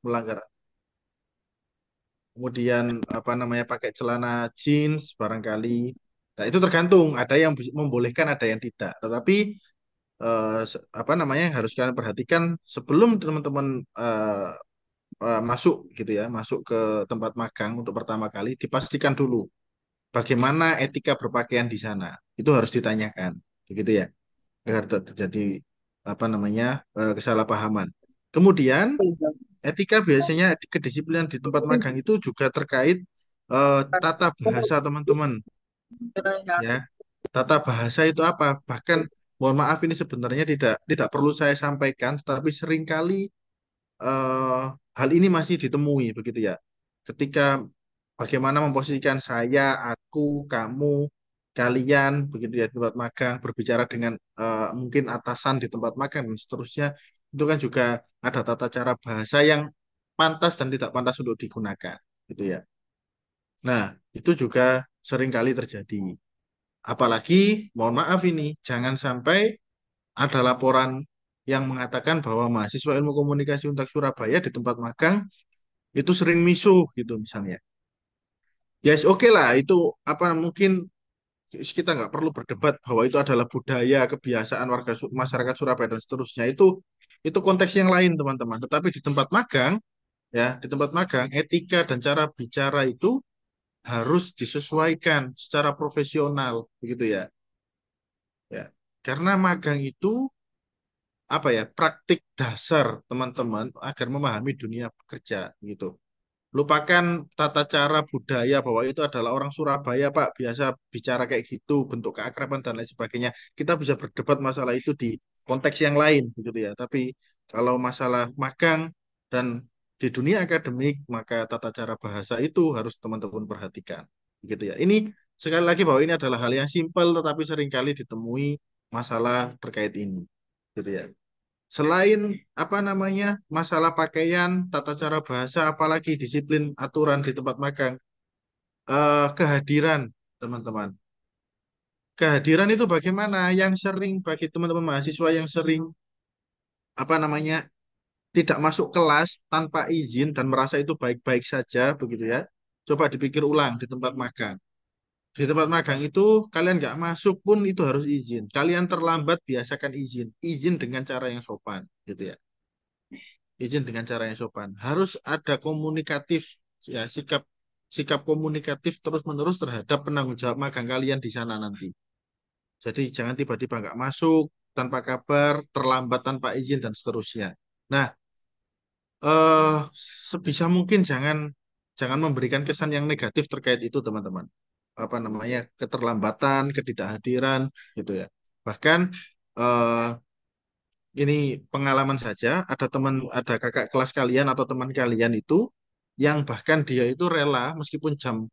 melanggar. Kemudian apa namanya pakai celana jeans barangkali. Nah, itu tergantung, ada yang membolehkan, ada yang tidak. Tetapi apa namanya yang harus kalian perhatikan sebelum teman-teman masuk gitu ya, masuk ke tempat magang untuk pertama kali, dipastikan dulu bagaimana etika berpakaian di sana. Itu harus ditanyakan, begitu ya, agar tidak terjadi apa namanya kesalahpahaman. Kemudian etika biasanya kedisiplinan di tempat magang itu juga terkait tata bahasa teman-teman ya. Tata bahasa itu apa? Bahkan mohon maaf ini sebenarnya tidak perlu saya sampaikan, tetapi seringkali eh, hal ini masih ditemui begitu ya. Ketika bagaimana memposisikan saya, aku, kamu, kalian begitu ya di tempat magang berbicara dengan mungkin atasan di tempat magang dan seterusnya itu kan juga ada tata cara bahasa yang pantas dan tidak pantas untuk digunakan gitu ya. Nah, itu juga seringkali terjadi. Apalagi mohon maaf ini jangan sampai ada laporan yang mengatakan bahwa mahasiswa ilmu komunikasi Untak Surabaya di tempat magang itu sering misuh gitu misalnya. Ya yes, oke lah itu apa mungkin kita nggak perlu berdebat bahwa itu adalah budaya kebiasaan warga masyarakat Surabaya dan seterusnya itu konteks yang lain teman-teman. Tetapi di tempat magang ya di tempat magang etika dan cara bicara itu harus disesuaikan secara profesional begitu ya. Ya karena magang itu apa ya praktik dasar teman-teman agar memahami dunia pekerja gitu. Lupakan tata cara budaya bahwa itu adalah orang Surabaya, Pak, biasa bicara kayak gitu, bentuk keakraban dan lain sebagainya. Kita bisa berdebat masalah itu di konteks yang lain, begitu ya. Tapi kalau masalah magang dan di dunia akademik, maka tata cara bahasa itu harus teman-teman perhatikan, begitu ya. Ini sekali lagi bahwa ini adalah hal yang simpel, tetapi seringkali ditemui masalah terkait ini, gitu ya. Selain apa namanya masalah pakaian, tata cara bahasa, apalagi disiplin aturan di tempat magang, kehadiran teman-teman. Kehadiran itu bagaimana? Yang sering bagi teman-teman mahasiswa yang sering apa namanya tidak masuk kelas tanpa izin dan merasa itu baik-baik saja, begitu ya. Coba dipikir ulang di tempat magang. Di tempat magang itu kalian nggak masuk pun itu harus izin. Kalian terlambat biasakan izin. Izin dengan cara yang sopan, gitu ya. Izin dengan cara yang sopan. Harus ada komunikatif ya sikap sikap komunikatif terus-menerus terhadap penanggung jawab magang kalian di sana nanti. Jadi jangan tiba-tiba nggak masuk tanpa kabar, terlambat tanpa izin dan seterusnya. Nah, eh sebisa mungkin jangan jangan memberikan kesan yang negatif terkait itu teman-teman. Apa namanya keterlambatan, ketidakhadiran gitu ya. Bahkan eh ini pengalaman saja, ada kakak kelas kalian atau teman kalian itu yang bahkan dia itu rela meskipun jam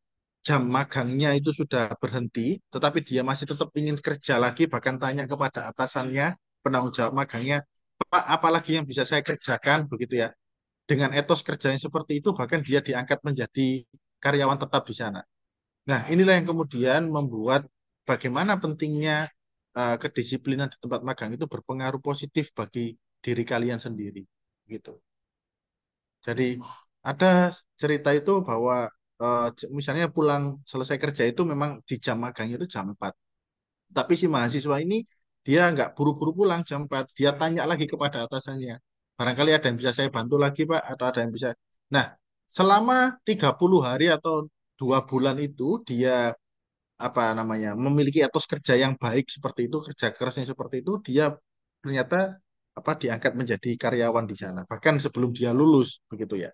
jam magangnya itu sudah berhenti, tetapi dia masih tetap ingin kerja lagi, bahkan tanya kepada atasannya, penanggung jawab magangnya, Pak, apalagi yang bisa saya kerjakan begitu ya. Dengan etos kerja yang seperti itu, bahkan dia diangkat menjadi karyawan tetap di sana. Nah, inilah yang kemudian membuat bagaimana pentingnya kedisiplinan di tempat magang itu berpengaruh positif bagi diri kalian sendiri, gitu. Jadi ada cerita itu bahwa misalnya pulang selesai kerja itu memang di jam magangnya itu jam 4. Tapi si mahasiswa ini dia nggak buru-buru pulang jam 4. Dia tanya lagi kepada atasannya. Barangkali ada yang bisa saya bantu lagi, Pak, atau ada yang bisa. Nah, selama 30 hari atau 2 bulan itu dia apa namanya memiliki etos kerja yang baik seperti itu, kerja kerasnya seperti itu, dia ternyata apa diangkat menjadi karyawan di sana. Bahkan sebelum dia lulus begitu ya.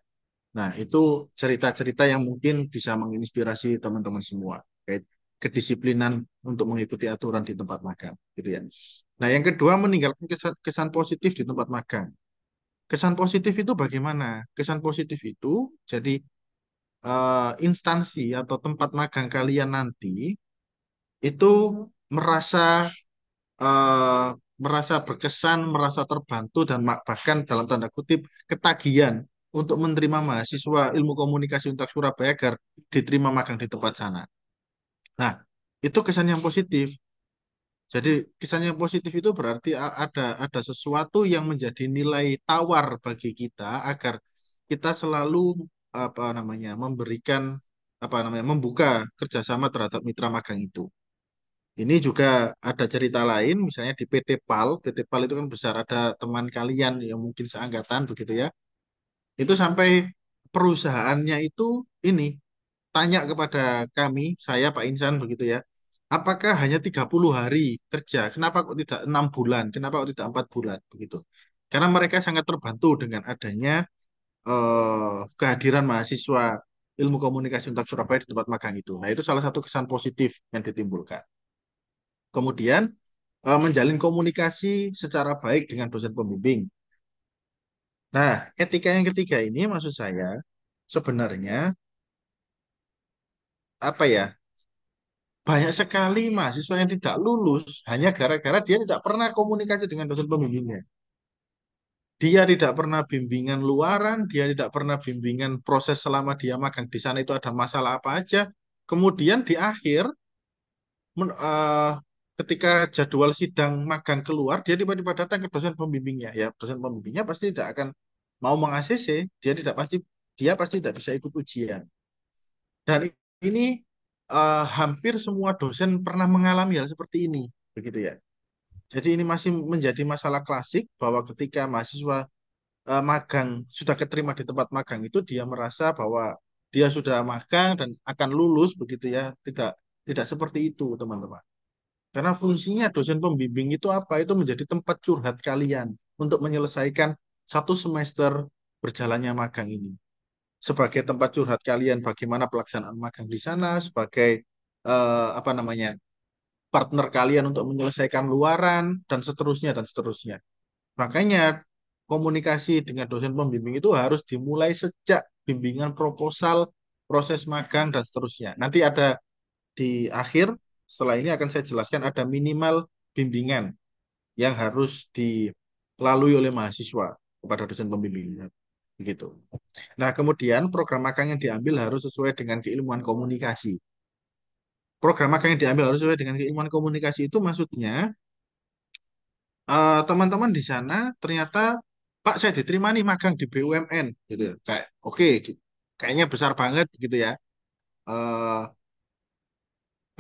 Nah, itu cerita-cerita yang mungkin bisa menginspirasi teman-teman semua terkait kedisiplinan untuk mengikuti aturan di tempat magang, gitu ya. Nah, yang kedua meninggalkan kesan, kesan positif di tempat magang. Kesan positif itu bagaimana? Kesan positif itu jadi instansi atau tempat magang kalian nanti itu merasa eh, merasa berkesan, merasa terbantu dan bahkan dalam tanda kutip ketagihan untuk menerima mahasiswa ilmu komunikasi untuk Surabaya agar diterima magang di tempat sana. Nah, itu kesan yang positif. Jadi kesan yang positif itu berarti ada sesuatu yang menjadi nilai tawar bagi kita agar kita selalu apa namanya memberikan apa namanya membuka kerjasama terhadap mitra magang itu. Ini juga ada cerita lain, misalnya di PT PAL. PT PAL itu kan besar, ada teman kalian yang mungkin seangkatan begitu ya. Itu sampai perusahaannya itu ini tanya kepada kami, saya Pak Insan begitu ya. Apakah hanya 30 hari kerja? Kenapa kok tidak 6 bulan? Kenapa kok tidak 4 bulan? Begitu. Karena mereka sangat terbantu dengan adanya kehadiran mahasiswa ilmu komunikasi untuk Surabaya di tempat magang itu. Nah, itu salah satu kesan positif yang ditimbulkan. Kemudian menjalin komunikasi secara baik dengan dosen pembimbing. Nah, etika yang ketiga ini maksud saya sebenarnya apa ya? Banyak sekali mahasiswa yang tidak lulus hanya gara-gara dia tidak pernah komunikasi dengan dosen pembimbingnya. Dia tidak pernah bimbingan luaran, dia tidak pernah bimbingan proses selama dia magang di sana itu ada masalah apa aja. Kemudian di akhir men- eh, ketika jadwal sidang magang keluar, dia tiba-tiba datang ke dosen pembimbingnya. Ya, dosen pembimbingnya pasti tidak akan mau meng-ACC, dia pasti tidak bisa ikut ujian. Dan ini hampir semua dosen pernah mengalami hal seperti ini, begitu ya. Jadi ini masih menjadi masalah klasik bahwa ketika mahasiswa magang sudah keterima di tempat magang itu dia merasa bahwa dia sudah magang dan akan lulus begitu ya. Tidak seperti itu, teman-teman. Karena fungsinya dosen pembimbing itu apa? Itu menjadi tempat curhat kalian untuk menyelesaikan 1 semester berjalannya magang ini. Sebagai tempat curhat kalian bagaimana pelaksanaan magang di sana, sebagai apa namanya partner kalian untuk menyelesaikan luaran dan seterusnya dan seterusnya. Makanya komunikasi dengan dosen pembimbing itu harus dimulai sejak bimbingan proposal, proses magang dan seterusnya. Nanti ada di akhir, setelah ini akan saya jelaskan ada minimal bimbingan yang harus dilalui oleh mahasiswa kepada dosen pembimbingnya. Begitu. Nah, kemudian program magang yang diambil harus sesuai dengan keilmuan komunikasi. Program magang yang diambil harus sesuai dengan keilmuan komunikasi itu maksudnya teman-teman di sana ternyata Pak saya diterima nih magang di BUMN gitu. Kayak oke, kayaknya besar banget gitu ya. Eh,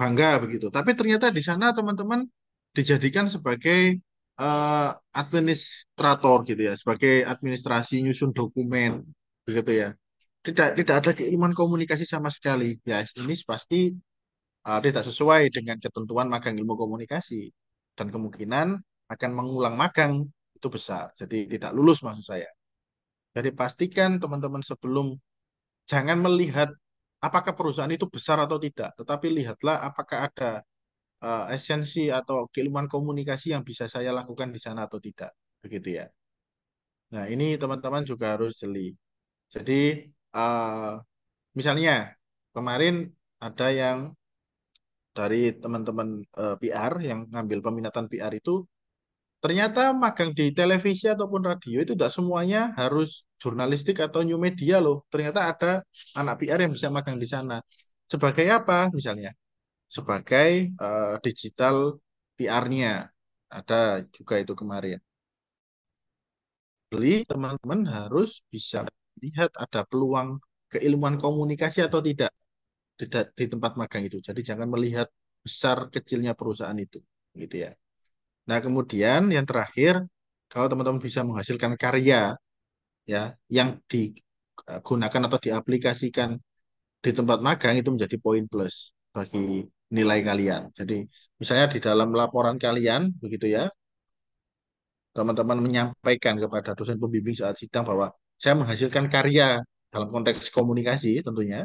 bangga begitu. Tapi ternyata di sana teman-teman dijadikan sebagai eh, administrator gitu ya, sebagai administrasi nyusun dokumen begitu ya. Tidak ada keilmuan komunikasi sama sekali. Ya, ini pasti tidak sesuai dengan ketentuan magang ilmu komunikasi dan kemungkinan akan mengulang magang itu besar. Jadi tidak lulus maksud saya. Jadi pastikan teman-teman sebelum jangan melihat apakah perusahaan itu besar atau tidak, tetapi lihatlah apakah ada esensi atau keilmuan komunikasi yang bisa saya lakukan di sana atau tidak. Begitu ya. Nah, ini teman-teman juga harus jeli. Jadi eh, misalnya kemarin ada yang dari teman-teman PR yang ngambil peminatan PR itu ternyata magang di televisi ataupun radio itu tidak semuanya harus jurnalistik atau new media loh. Ternyata ada anak PR yang bisa magang di sana. Sebagai apa misalnya? Sebagai digital PR-nya. Ada juga itu kemarin. Beli teman-teman harus bisa lihat ada peluang keilmuan komunikasi atau tidak di tempat magang itu. Jadi jangan melihat besar kecilnya perusahaan itu, gitu ya. Nah, kemudian yang terakhir, kalau teman-teman bisa menghasilkan karya ya yang digunakan atau diaplikasikan di tempat magang itu menjadi poin plus bagi nilai kalian. Jadi, misalnya di dalam laporan kalian begitu ya, teman-teman menyampaikan kepada dosen pembimbing saat sidang bahwa saya menghasilkan karya dalam konteks komunikasi tentunya,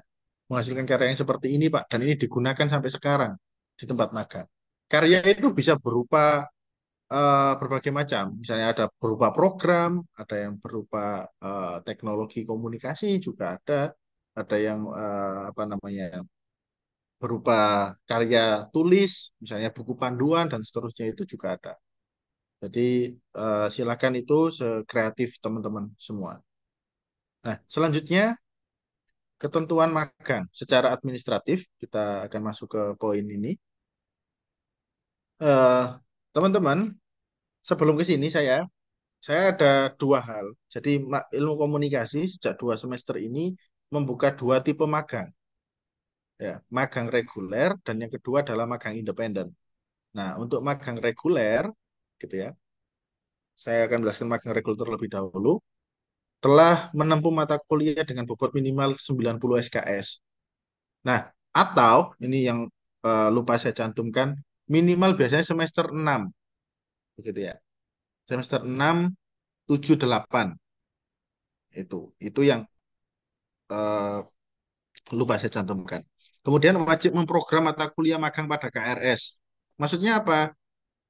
menghasilkan karya yang seperti ini Pak, dan ini digunakan sampai sekarang di tempat magang. Karya itu bisa berupa berbagai macam. Misalnya ada berupa program, ada yang berupa teknologi komunikasi juga ada yang apa namanya berupa karya tulis, misalnya buku panduan dan seterusnya itu juga ada. Jadi silakan itu sekreatif teman-teman semua. Nah, selanjutnya ketentuan magang secara administratif kita akan masuk ke poin ini. Eh, Teman-teman, sebelum ke sini Saya ada dua hal. Jadi ilmu komunikasi sejak 2 semester ini membuka dua tipe magang. Ya, magang reguler dan yang kedua adalah magang independen. Nah, untuk magang reguler, gitu ya, saya akan jelaskan magang reguler terlebih dahulu. Telah menempuh mata kuliah dengan bobot minimal 90 SKS. Nah, atau ini yang lupa saya cantumkan, minimal biasanya semester 6, begitu ya. Semester 6, 7, 8 itu yang eh, lupa saya cantumkan. Kemudian wajib memprogram mata kuliah magang pada KRS. Maksudnya apa?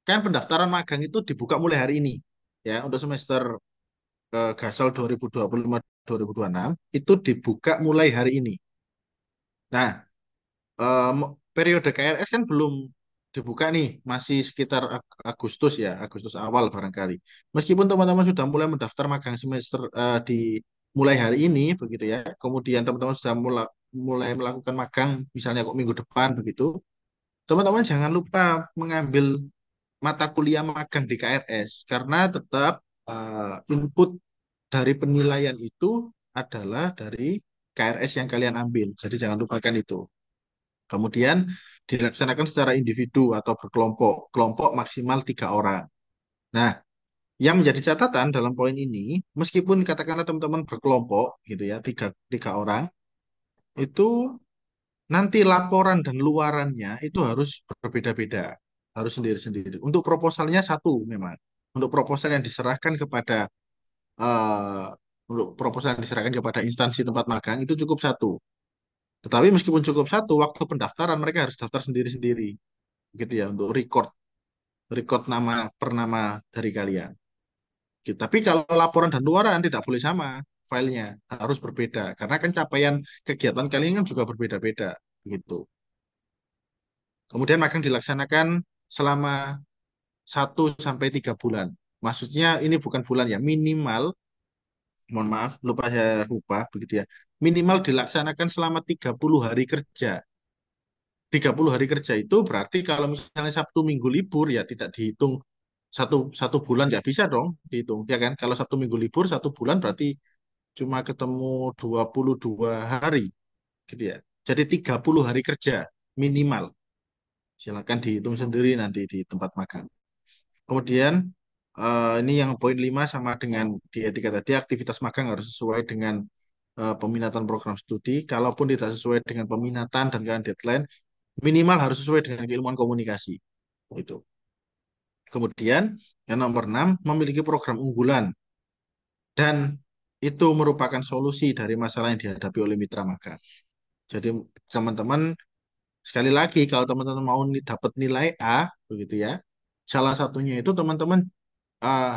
Kan pendaftaran magang itu dibuka mulai hari ini. Ya, untuk semester Gasol 2025-2026 itu dibuka mulai hari ini. Nah, periode KRS kan belum dibuka nih, masih sekitar Agustus ya, Agustus awal barangkali. Meskipun teman-teman sudah mulai mendaftar magang semester di mulai hari ini, begitu ya. Kemudian teman-teman sudah mulai melakukan magang, misalnya kok minggu depan begitu. Teman-teman jangan lupa mengambil mata kuliah magang di KRS karena tetap input dari penilaian itu adalah dari KRS yang kalian ambil. Jadi jangan lupakan itu. Kemudian dilaksanakan secara individu atau berkelompok, kelompok maksimal 3 orang. Nah, yang menjadi catatan dalam poin ini, meskipun katakanlah teman-teman berkelompok gitu ya, tiga orang, itu nanti laporan dan luarannya itu harus berbeda-beda, harus sendiri-sendiri. Untuk proposalnya satu memang. Untuk proposal yang diserahkan kepada eh, untuk proposal yang diserahkan kepada instansi tempat magang itu cukup satu. Tetapi meskipun cukup satu, waktu pendaftaran mereka harus daftar sendiri-sendiri, gitu ya, untuk record record nama per nama dari kalian. Gitu. Tapi kalau laporan dan luaran tidak boleh sama filenya, harus berbeda karena kan capaian kegiatan kalian kan juga berbeda-beda, gitu. Kemudian magang dilaksanakan selama 1 sampai 3 bulan. Maksudnya ini bukan bulan ya, minimal, mohon maaf, lupa begitu ya. Minimal dilaksanakan selama 30 hari kerja. 30 hari kerja itu berarti kalau misalnya Sabtu Minggu libur ya tidak dihitung satu satu bulan, nggak bisa dong dihitung ya kan. Kalau Sabtu Minggu libur 1 bulan berarti cuma ketemu 22 hari gitu ya. Jadi 30 hari kerja minimal. Silakan dihitung sendiri nanti di tempat magang. Kemudian ini yang poin 5 sama dengan di etika tadi, aktivitas magang harus sesuai dengan peminatan program studi. Kalaupun tidak sesuai dengan peminatan dan dengan deadline, minimal harus sesuai dengan keilmuan komunikasi. Itu. Kemudian yang nomor 6 memiliki program unggulan dan itu merupakan solusi dari masalah yang dihadapi oleh mitra magang. Jadi teman-teman sekali lagi kalau teman-teman mau dapat nilai A begitu ya, salah satunya itu teman-teman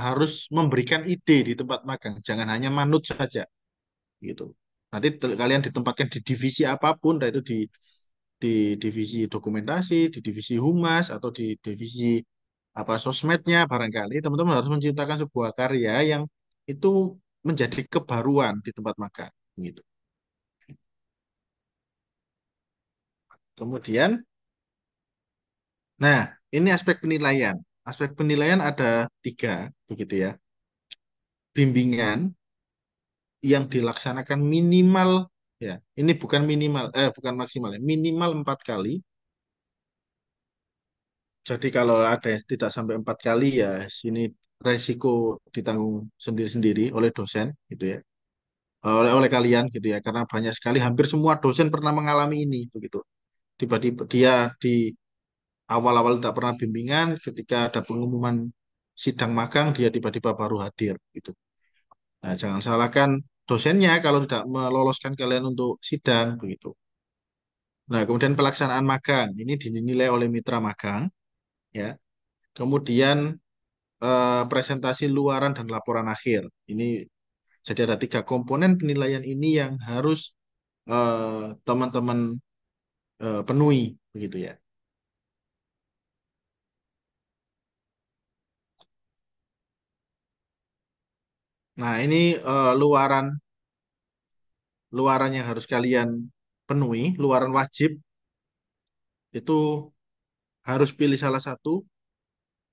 harus memberikan ide di tempat magang, jangan hanya manut saja gitu. Nanti kalian ditempatkan di divisi apapun, entah itu di divisi dokumentasi, di divisi humas atau di divisi apa sosmednya barangkali teman-teman harus menciptakan sebuah karya yang itu menjadi kebaruan di tempat magang gitu. Kemudian, nah ini aspek penilaian. Aspek penilaian ada 3 begitu ya. Bimbingan yang dilaksanakan minimal ya, ini bukan minimal bukan maksimal ya, minimal 4 kali. Jadi kalau ada yang tidak sampai 4 kali ya sini resiko ditanggung sendiri-sendiri oleh dosen gitu ya. Oleh kalian gitu ya karena banyak sekali hampir semua dosen pernah mengalami ini begitu tiba-tiba dia di awal-awal tidak pernah bimbingan ketika ada pengumuman sidang magang dia tiba-tiba baru hadir gitu. Nah, jangan salahkan dosennya kalau tidak meloloskan kalian untuk sidang begitu. Nah, kemudian pelaksanaan magang ini dinilai oleh mitra magang ya. Kemudian presentasi luaran dan laporan akhir. Ini jadi ada 3 komponen penilaian ini yang harus teman-teman penuhi begitu ya. Nah, ini luaran luaran yang harus kalian penuhi, luaran wajib itu harus pilih salah satu,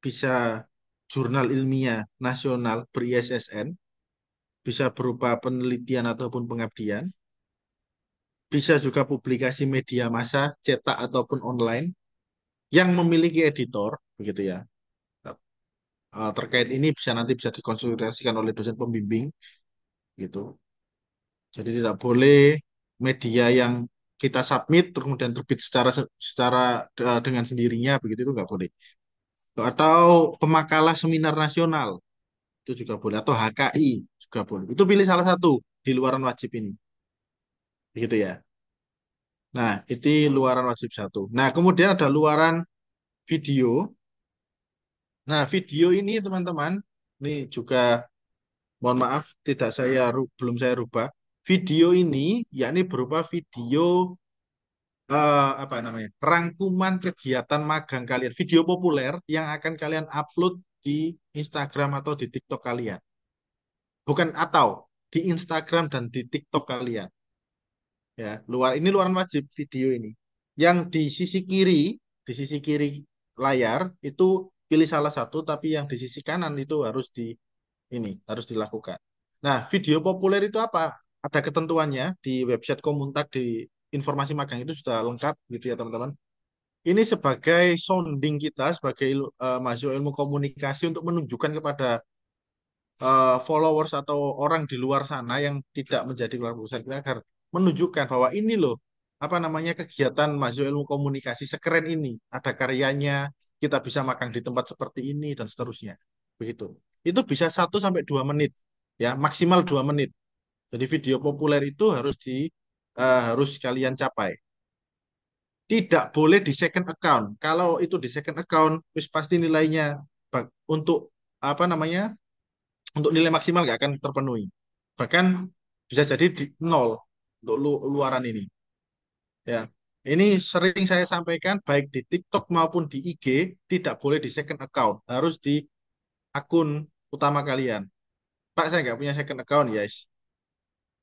bisa jurnal ilmiah nasional ber-ISSN, bisa berupa penelitian ataupun pengabdian, bisa juga publikasi media massa, cetak ataupun online, yang memiliki editor, begitu ya. Terkait ini bisa nanti bisa dikonsultasikan oleh dosen pembimbing, gitu. Jadi tidak boleh media yang kita submit terus kemudian terbit secara dengan sendirinya, begitu itu nggak boleh. Atau pemakalah seminar nasional itu juga boleh, atau HKI juga boleh. Itu pilih salah satu di luaran wajib ini, begitu ya. Nah, itu luaran wajib satu. Nah, kemudian ada luaran video. Nah, video ini teman-teman, ini juga mohon maaf tidak belum saya rubah. Video ini yakni berupa video apa namanya? Rangkuman kegiatan magang kalian, video populer yang akan kalian upload di Instagram atau di TikTok kalian. Bukan atau di Instagram dan di TikTok kalian. Ya, ini luaran wajib video ini. Yang di sisi kiri layar itu pilih salah satu, tapi yang di sisi kanan itu harus dilakukan. Nah, video populer itu apa? Ada ketentuannya di website Komuntak, di informasi magang itu sudah lengkap gitu ya teman-teman. Ini sebagai sounding kita sebagai mahasiswa ilmu komunikasi untuk menunjukkan kepada followers atau orang di luar sana yang tidak menjadi keluarga besar kita agar menunjukkan bahwa ini loh apa namanya kegiatan mahasiswa ilmu komunikasi sekeren ini, ada karyanya, kita bisa magang di tempat seperti ini dan seterusnya. Begitu. Itu bisa 1 sampai 2 menit ya, maksimal 2 menit. Jadi video populer itu harus kalian capai. Tidak boleh di second account. Kalau itu di second account, wis pasti nilainya untuk apa namanya untuk nilai maksimal nggak akan terpenuhi. Bahkan bisa jadi di nol untuk luaran ini. Ya, ini sering saya sampaikan baik di TikTok maupun di IG tidak boleh di second account, harus di akun utama kalian. Pak, saya nggak punya second account, guys.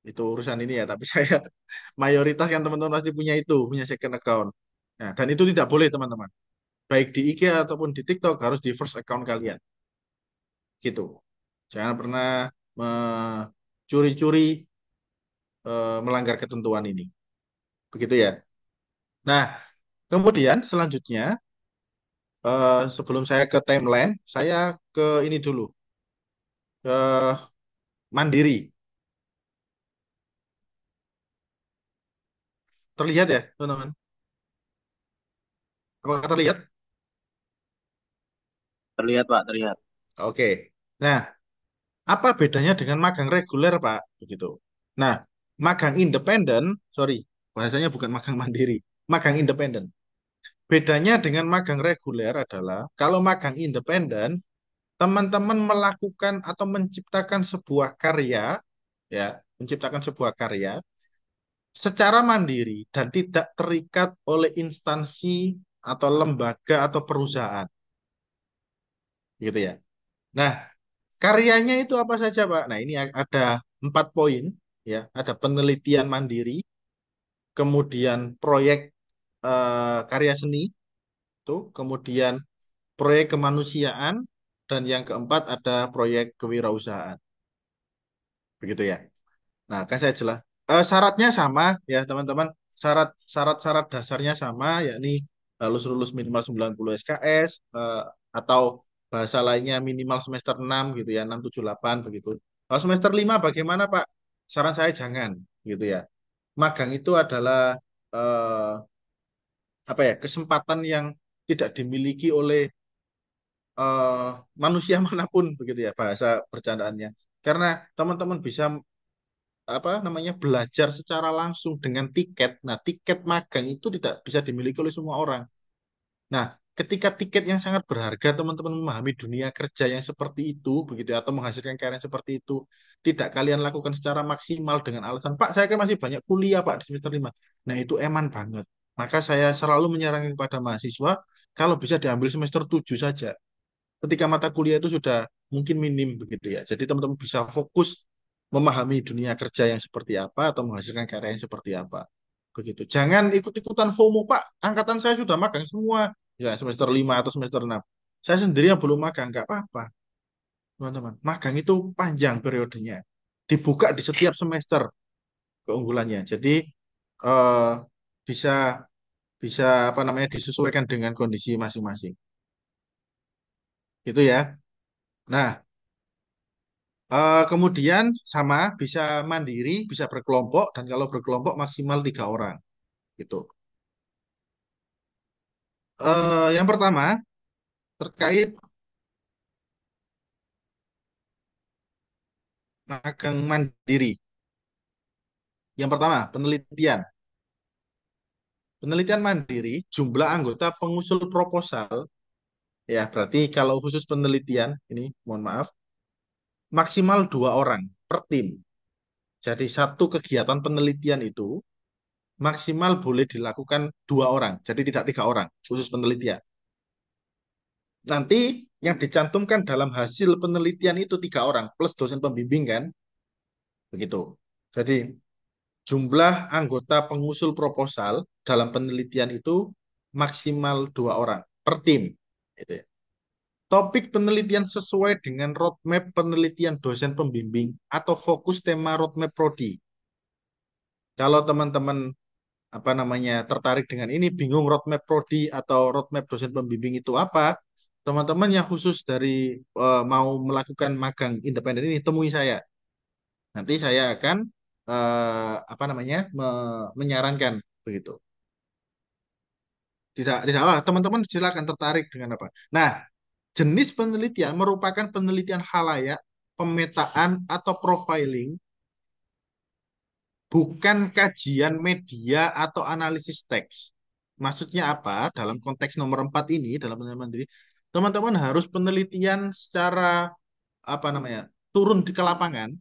Itu urusan ini ya, tapi saya mayoritas kan teman-teman pasti punya second account. Nah, dan itu tidak boleh teman-teman. Baik di IG ataupun di TikTok harus di first account kalian. Gitu. Jangan pernah mencuri-curi melanggar ketentuan ini. Begitu ya. Nah, kemudian selanjutnya sebelum saya ke timeline, saya ke ini dulu, ke Mandiri. Terlihat ya, teman-teman? Apakah terlihat? Terlihat, Pak, terlihat. Oke. Nah, apa bedanya dengan magang reguler, Pak? Begitu. Nah, magang independen, sorry, bahasanya bukan magang mandiri, magang independen. Bedanya dengan magang reguler adalah kalau magang independen, teman-teman melakukan atau menciptakan sebuah karya, ya, menciptakan sebuah karya secara mandiri dan tidak terikat oleh instansi atau lembaga atau perusahaan, gitu ya. Nah, karyanya itu apa saja, Pak? Nah, ini ada 4 poin, ya. Ada penelitian mandiri, kemudian proyek karya seni, tuh, kemudian proyek kemanusiaan, dan yang keempat ada proyek kewirausahaan, begitu ya. Nah, kan saya jelas. Syaratnya sama ya, teman-teman. Syarat-syarat dasarnya sama, yakni harus lulus minimal 90 SKS atau bahasa lainnya minimal semester 6 gitu ya, 6 7 8 begitu. Kalau semester 5 bagaimana, Pak? Saran saya jangan gitu ya. Magang itu adalah eh, apa ya, kesempatan yang tidak dimiliki oleh eh, manusia manapun begitu ya bahasa bercandaannya. Karena teman-teman bisa apa namanya belajar secara langsung dengan tiket. Nah, tiket magang itu tidak bisa dimiliki oleh semua orang. Nah, ketika tiket yang sangat berharga, teman-teman memahami dunia kerja yang seperti itu, begitu ya, atau menghasilkan karya yang seperti itu, tidak kalian lakukan secara maksimal dengan alasan, Pak, saya kan masih banyak kuliah, Pak, di semester 5. Nah, itu eman banget. Maka saya selalu menyarankan kepada mahasiswa, kalau bisa diambil semester 7 saja. Ketika mata kuliah itu sudah mungkin minim begitu ya. Jadi teman-teman bisa fokus memahami dunia kerja yang seperti apa atau menghasilkan karya yang seperti apa. Begitu. Jangan ikut-ikutan FOMO, Pak. Angkatan saya sudah magang semua. Ya, semester 5 atau semester 6. Saya sendiri yang belum magang, nggak apa-apa, teman-teman. Magang itu panjang periodenya. Dibuka di setiap semester keunggulannya. Jadi eh, bisa bisa apa namanya disesuaikan dengan kondisi masing-masing. Itu ya. Nah, kemudian sama bisa mandiri, bisa berkelompok, dan kalau berkelompok maksimal 3 orang. Gitu. Yang pertama terkait magang mandiri. Yang pertama penelitian. Penelitian mandiri, jumlah anggota pengusul proposal, ya berarti kalau khusus penelitian ini, mohon maaf, maksimal 2 orang per tim. Jadi satu kegiatan penelitian itu maksimal boleh dilakukan 2 orang, jadi tidak 3 orang, khusus penelitian. Nanti yang dicantumkan dalam hasil penelitian itu 3 orang, plus dosen pembimbing kan, begitu. Jadi jumlah anggota pengusul proposal dalam penelitian itu maksimal 2 orang per tim. Gitu ya. Topik penelitian sesuai dengan roadmap penelitian dosen pembimbing atau fokus tema roadmap prodi. Kalau teman-teman apa namanya tertarik dengan ini, bingung roadmap prodi atau roadmap dosen pembimbing itu apa, teman-teman yang khusus dari mau melakukan magang independen ini temui saya. Nanti saya akan apa namanya menyarankan begitu. Tidak, tidak apa, teman-teman silakan tertarik dengan apa. Nah, jenis penelitian merupakan penelitian halayak, pemetaan atau profiling, bukan kajian media atau analisis teks. Maksudnya apa? Dalam konteks nomor 4 ini, dalam penelitian mandiri, teman-teman harus penelitian secara apa namanya turun ke lapangan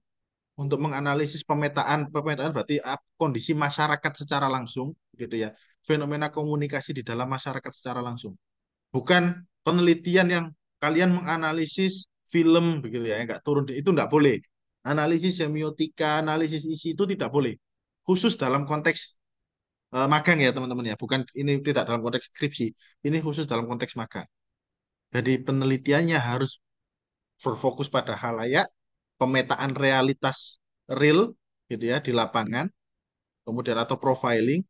untuk menganalisis pemetaan berarti kondisi masyarakat secara langsung gitu ya, fenomena komunikasi di dalam masyarakat secara langsung, bukan penelitian yang kalian menganalisis film begitu ya, nggak turun itu nggak boleh. Analisis semiotika, analisis isi itu tidak boleh, khusus dalam konteks magang ya teman-teman ya, bukan ini tidak dalam konteks skripsi, ini khusus dalam konteks magang. Jadi penelitiannya harus berfokus pada halayak, pemetaan realitas real gitu ya di lapangan, kemudian atau profiling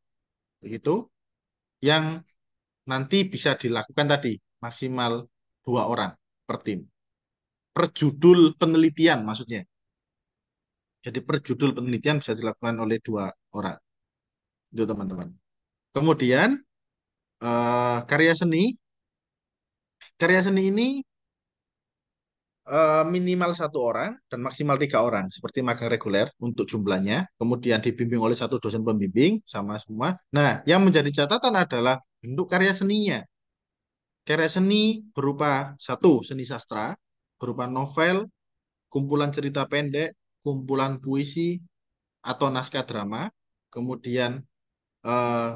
begitu, yang nanti bisa dilakukan tadi maksimal 2 orang per tim. Per judul penelitian maksudnya. Jadi per judul penelitian bisa dilakukan oleh 2 orang. Itu teman-teman. Kemudian karya seni. Karya seni ini minimal 1 orang dan maksimal 3 orang seperti magang reguler untuk jumlahnya, kemudian dibimbing oleh satu dosen pembimbing sama semua. Nah, yang menjadi catatan adalah bentuk karya seninya. Karya seni berupa satu seni sastra, berupa novel, kumpulan cerita pendek, kumpulan puisi atau naskah drama, kemudian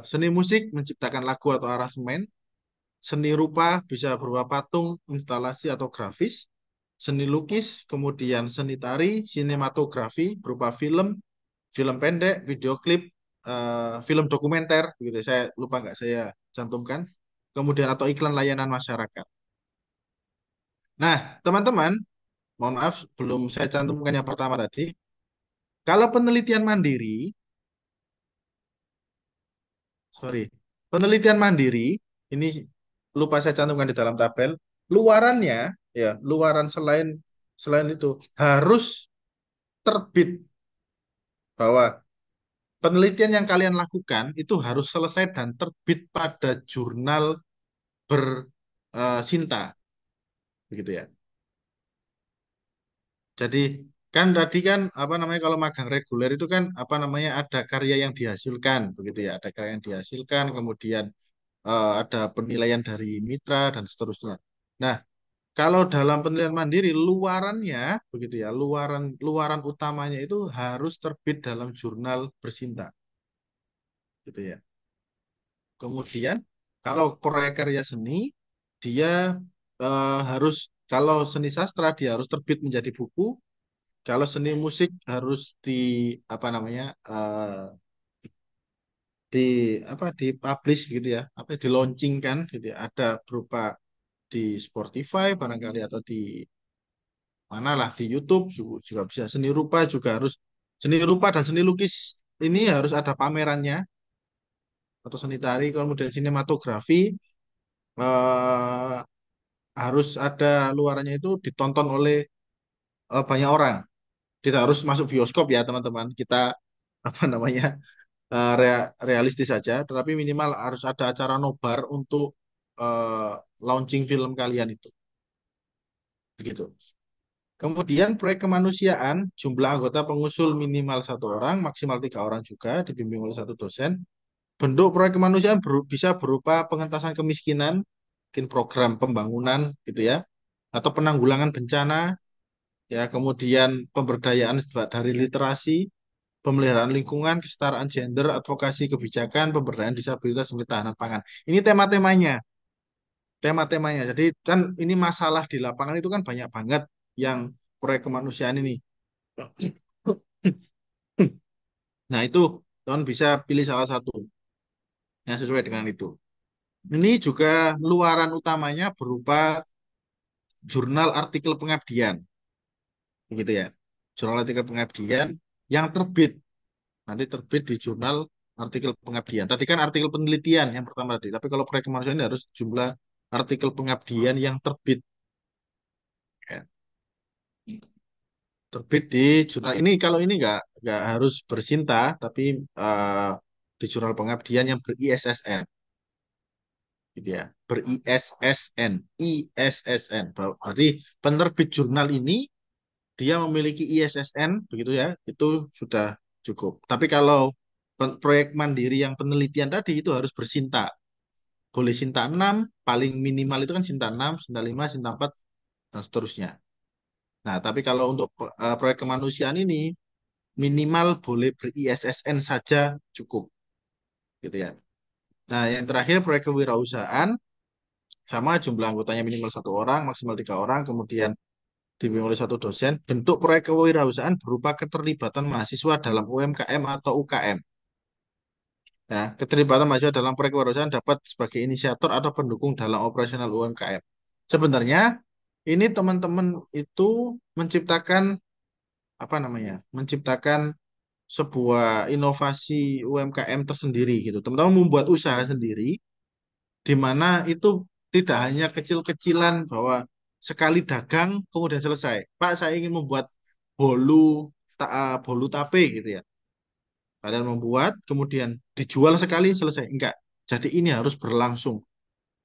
seni musik menciptakan lagu atau aransemen, seni rupa bisa berupa patung, instalasi atau grafis, seni lukis, kemudian seni tari, sinematografi berupa film, film pendek, video klip, film dokumenter, gitu. Saya lupa nggak saya cantumkan. Kemudian atau iklan layanan masyarakat. Nah, teman-teman, mohon maaf belum saya cantumkan yang pertama tadi. Kalau penelitian mandiri, sorry, penelitian mandiri ini lupa saya cantumkan di dalam tabel. Luarannya, ya, luaran selain selain itu harus terbit, bahwa penelitian yang kalian lakukan itu harus selesai dan terbit pada jurnal bersinta, begitu ya. Jadi kan tadi kan apa namanya kalau magang reguler itu kan apa namanya ada karya yang dihasilkan, begitu ya. Ada karya yang dihasilkan, kemudian ada penilaian dari mitra dan seterusnya. Nah, kalau dalam penelitian mandiri luarannya begitu ya, luaran luaran utamanya itu harus terbit dalam jurnal bersinta, gitu ya. Kemudian kalau proyek karya seni dia harus kalau seni sastra dia harus terbit menjadi buku, kalau seni musik harus di apa namanya di apa di publish gitu ya, apa di launchingkan gitu ya, ada berupa di Spotify barangkali atau di mana lah di YouTube juga bisa. Seni rupa juga harus seni rupa dan seni lukis ini harus ada pamerannya atau seni tari. Kemudian sinematografi eh, harus ada luarannya itu ditonton oleh banyak orang. Tidak harus masuk bioskop ya teman-teman. Kita apa namanya realistis saja, tetapi minimal harus ada acara nobar untuk eh, launching film kalian itu. Begitu. Kemudian proyek kemanusiaan, jumlah anggota pengusul minimal satu orang, maksimal tiga orang juga, dibimbing oleh satu dosen. Bentuk proyek kemanusiaan bisa berupa pengentasan kemiskinan, mungkin program pembangunan gitu ya, atau penanggulangan bencana, ya, kemudian pemberdayaan dari literasi, pemeliharaan lingkungan, kesetaraan gender, advokasi kebijakan, pemberdayaan disabilitas, dan ketahanan pangan. Ini tema-temanya, tema-temanya. Jadi kan ini masalah di lapangan itu kan banyak banget yang proyek kemanusiaan ini. Nah, itu teman bisa pilih salah satu yang sesuai dengan itu. Ini juga luaran utamanya berupa jurnal artikel pengabdian, begitu ya. Jurnal artikel pengabdian yang terbit, nanti terbit di jurnal artikel pengabdian. Tadi kan artikel penelitian yang pertama tadi, tapi kalau proyek kemanusiaan ini harus jumlah artikel pengabdian yang terbit. Ya. Terbit di jurnal ini, kalau ini nggak harus bersinta, tapi eh, di jurnal pengabdian yang ber-ISSN. Gitu ya, ber-ISSN, ISSN. Berarti penerbit jurnal ini dia memiliki ISSN, begitu ya, itu sudah cukup. Tapi kalau proyek mandiri yang penelitian tadi itu harus bersinta. Boleh Sinta 6, paling minimal itu kan Sinta 6, Sinta 5, Sinta 4, dan seterusnya. Nah, tapi kalau untuk proyek kemanusiaan ini, minimal boleh ber-ISSN saja cukup. Gitu ya. Nah, yang terakhir proyek kewirausahaan, sama jumlah anggotanya minimal satu orang, maksimal tiga orang, kemudian dibimbing oleh satu dosen. Bentuk proyek kewirausahaan berupa keterlibatan mahasiswa dalam UMKM atau UKM. Ya, keterlibatan mahasiswa dalam proyek kewirausahaan dapat sebagai inisiator atau pendukung dalam operasional UMKM. Sebenarnya ini teman-teman itu menciptakan apa namanya? Menciptakan sebuah inovasi UMKM tersendiri gitu. Teman-teman membuat usaha sendiri di mana itu tidak hanya kecil-kecilan bahwa sekali dagang kemudian selesai. Pak, saya ingin membuat bolu bolu tape gitu ya. Kalian membuat kemudian dijual sekali selesai. Enggak. Jadi ini harus berlangsung.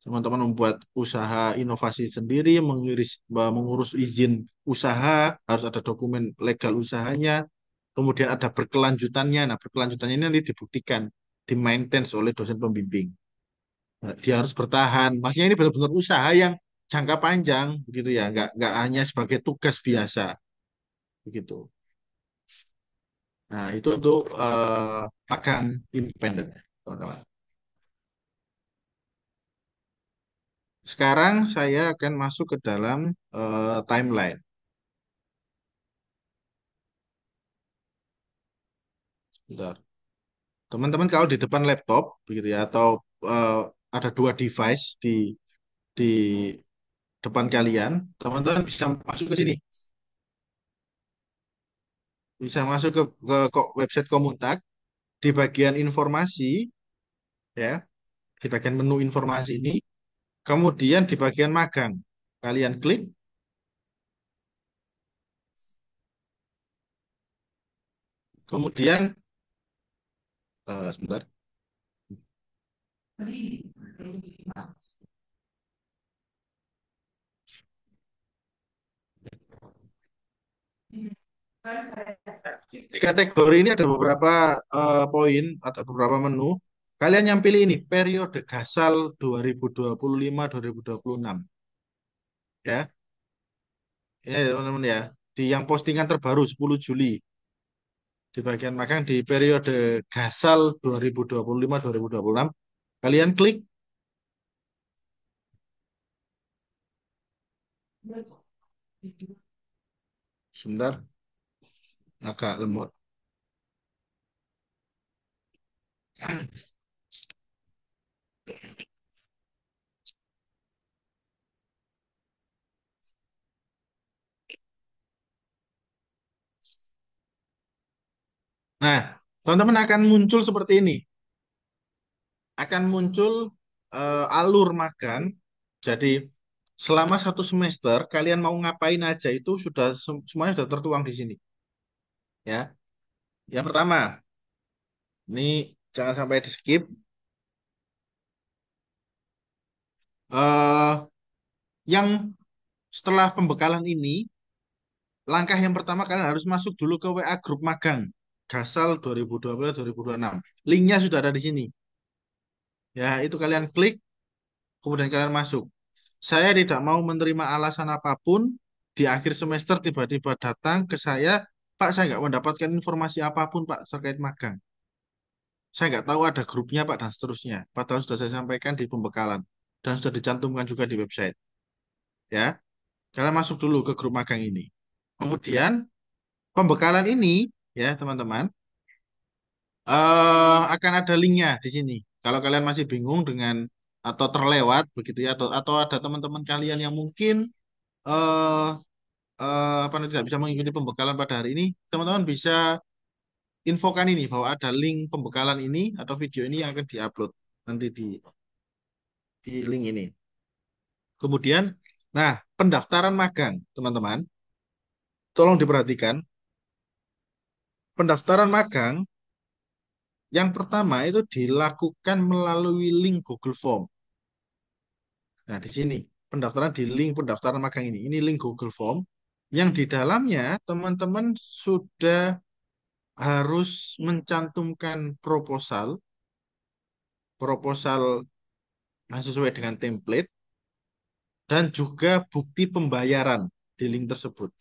Teman-teman membuat usaha inovasi sendiri, mengurus izin usaha, harus ada dokumen legal usahanya, kemudian ada berkelanjutannya. Nah, berkelanjutannya ini nanti dibuktikan, di-maintain oleh dosen pembimbing. Nah, dia harus bertahan. Maksudnya ini benar-benar usaha yang jangka panjang, begitu ya, nggak hanya sebagai tugas biasa, begitu. Nah, itu untuk magang independen, teman-teman. Sekarang saya akan masuk ke dalam timeline. Bentar. Teman-teman kalau di depan laptop begitu ya atau eh, ada dua device di depan kalian, teman-teman bisa masuk ke sini, bisa masuk ke website Komutak di bagian informasi ya, di bagian menu informasi ini, kemudian di bagian magang kalian klik, kemudian sebentar, di kategori ini ada beberapa poin atau beberapa menu. Kalian yang pilih ini periode gasal 2025-2026 ya. Ya, ya, teman-teman ya. Di yang postingan terbaru 10 Juli di bagian magang di periode Gasal 2025-2026. Kalian klik sebentar agak lemot. Nah, teman-teman akan muncul seperti ini. Akan muncul alur magang. Jadi selama 1 semester kalian mau ngapain aja itu sudah semuanya sudah tertuang di sini. Ya, yang pertama, ini jangan sampai di skip. eh yang setelah pembekalan ini, langkah yang pertama kalian harus masuk dulu ke WA grup magang. Gasal 2020-2026. Linknya sudah ada di sini. Ya, itu kalian klik, kemudian kalian masuk. Saya tidak mau menerima alasan apapun di akhir semester tiba-tiba datang ke saya, Pak, saya nggak mendapatkan informasi apapun, Pak, terkait magang. Saya nggak tahu ada grupnya, Pak, dan seterusnya. Padahal sudah saya sampaikan di pembekalan dan sudah dicantumkan juga di website. Ya, kalian masuk dulu ke grup magang ini. Kemudian pembekalan ini, ya teman-teman, akan ada linknya di sini. Kalau kalian masih bingung dengan atau terlewat begitu ya, atau ada teman-teman kalian yang mungkin eh apa namanya, tidak bisa mengikuti pembekalan pada hari ini, teman-teman bisa infokan ini bahwa ada link pembekalan ini atau video ini yang akan diupload nanti di link ini. Kemudian, nah pendaftaran magang, teman-teman, tolong diperhatikan. Pendaftaran magang yang pertama itu dilakukan melalui link Google Form. Nah, di sini pendaftaran di link pendaftaran magang ini. Ini link Google Form yang di dalamnya teman-teman sudah harus mencantumkan proposal yang sesuai dengan template dan juga bukti pembayaran di link tersebut.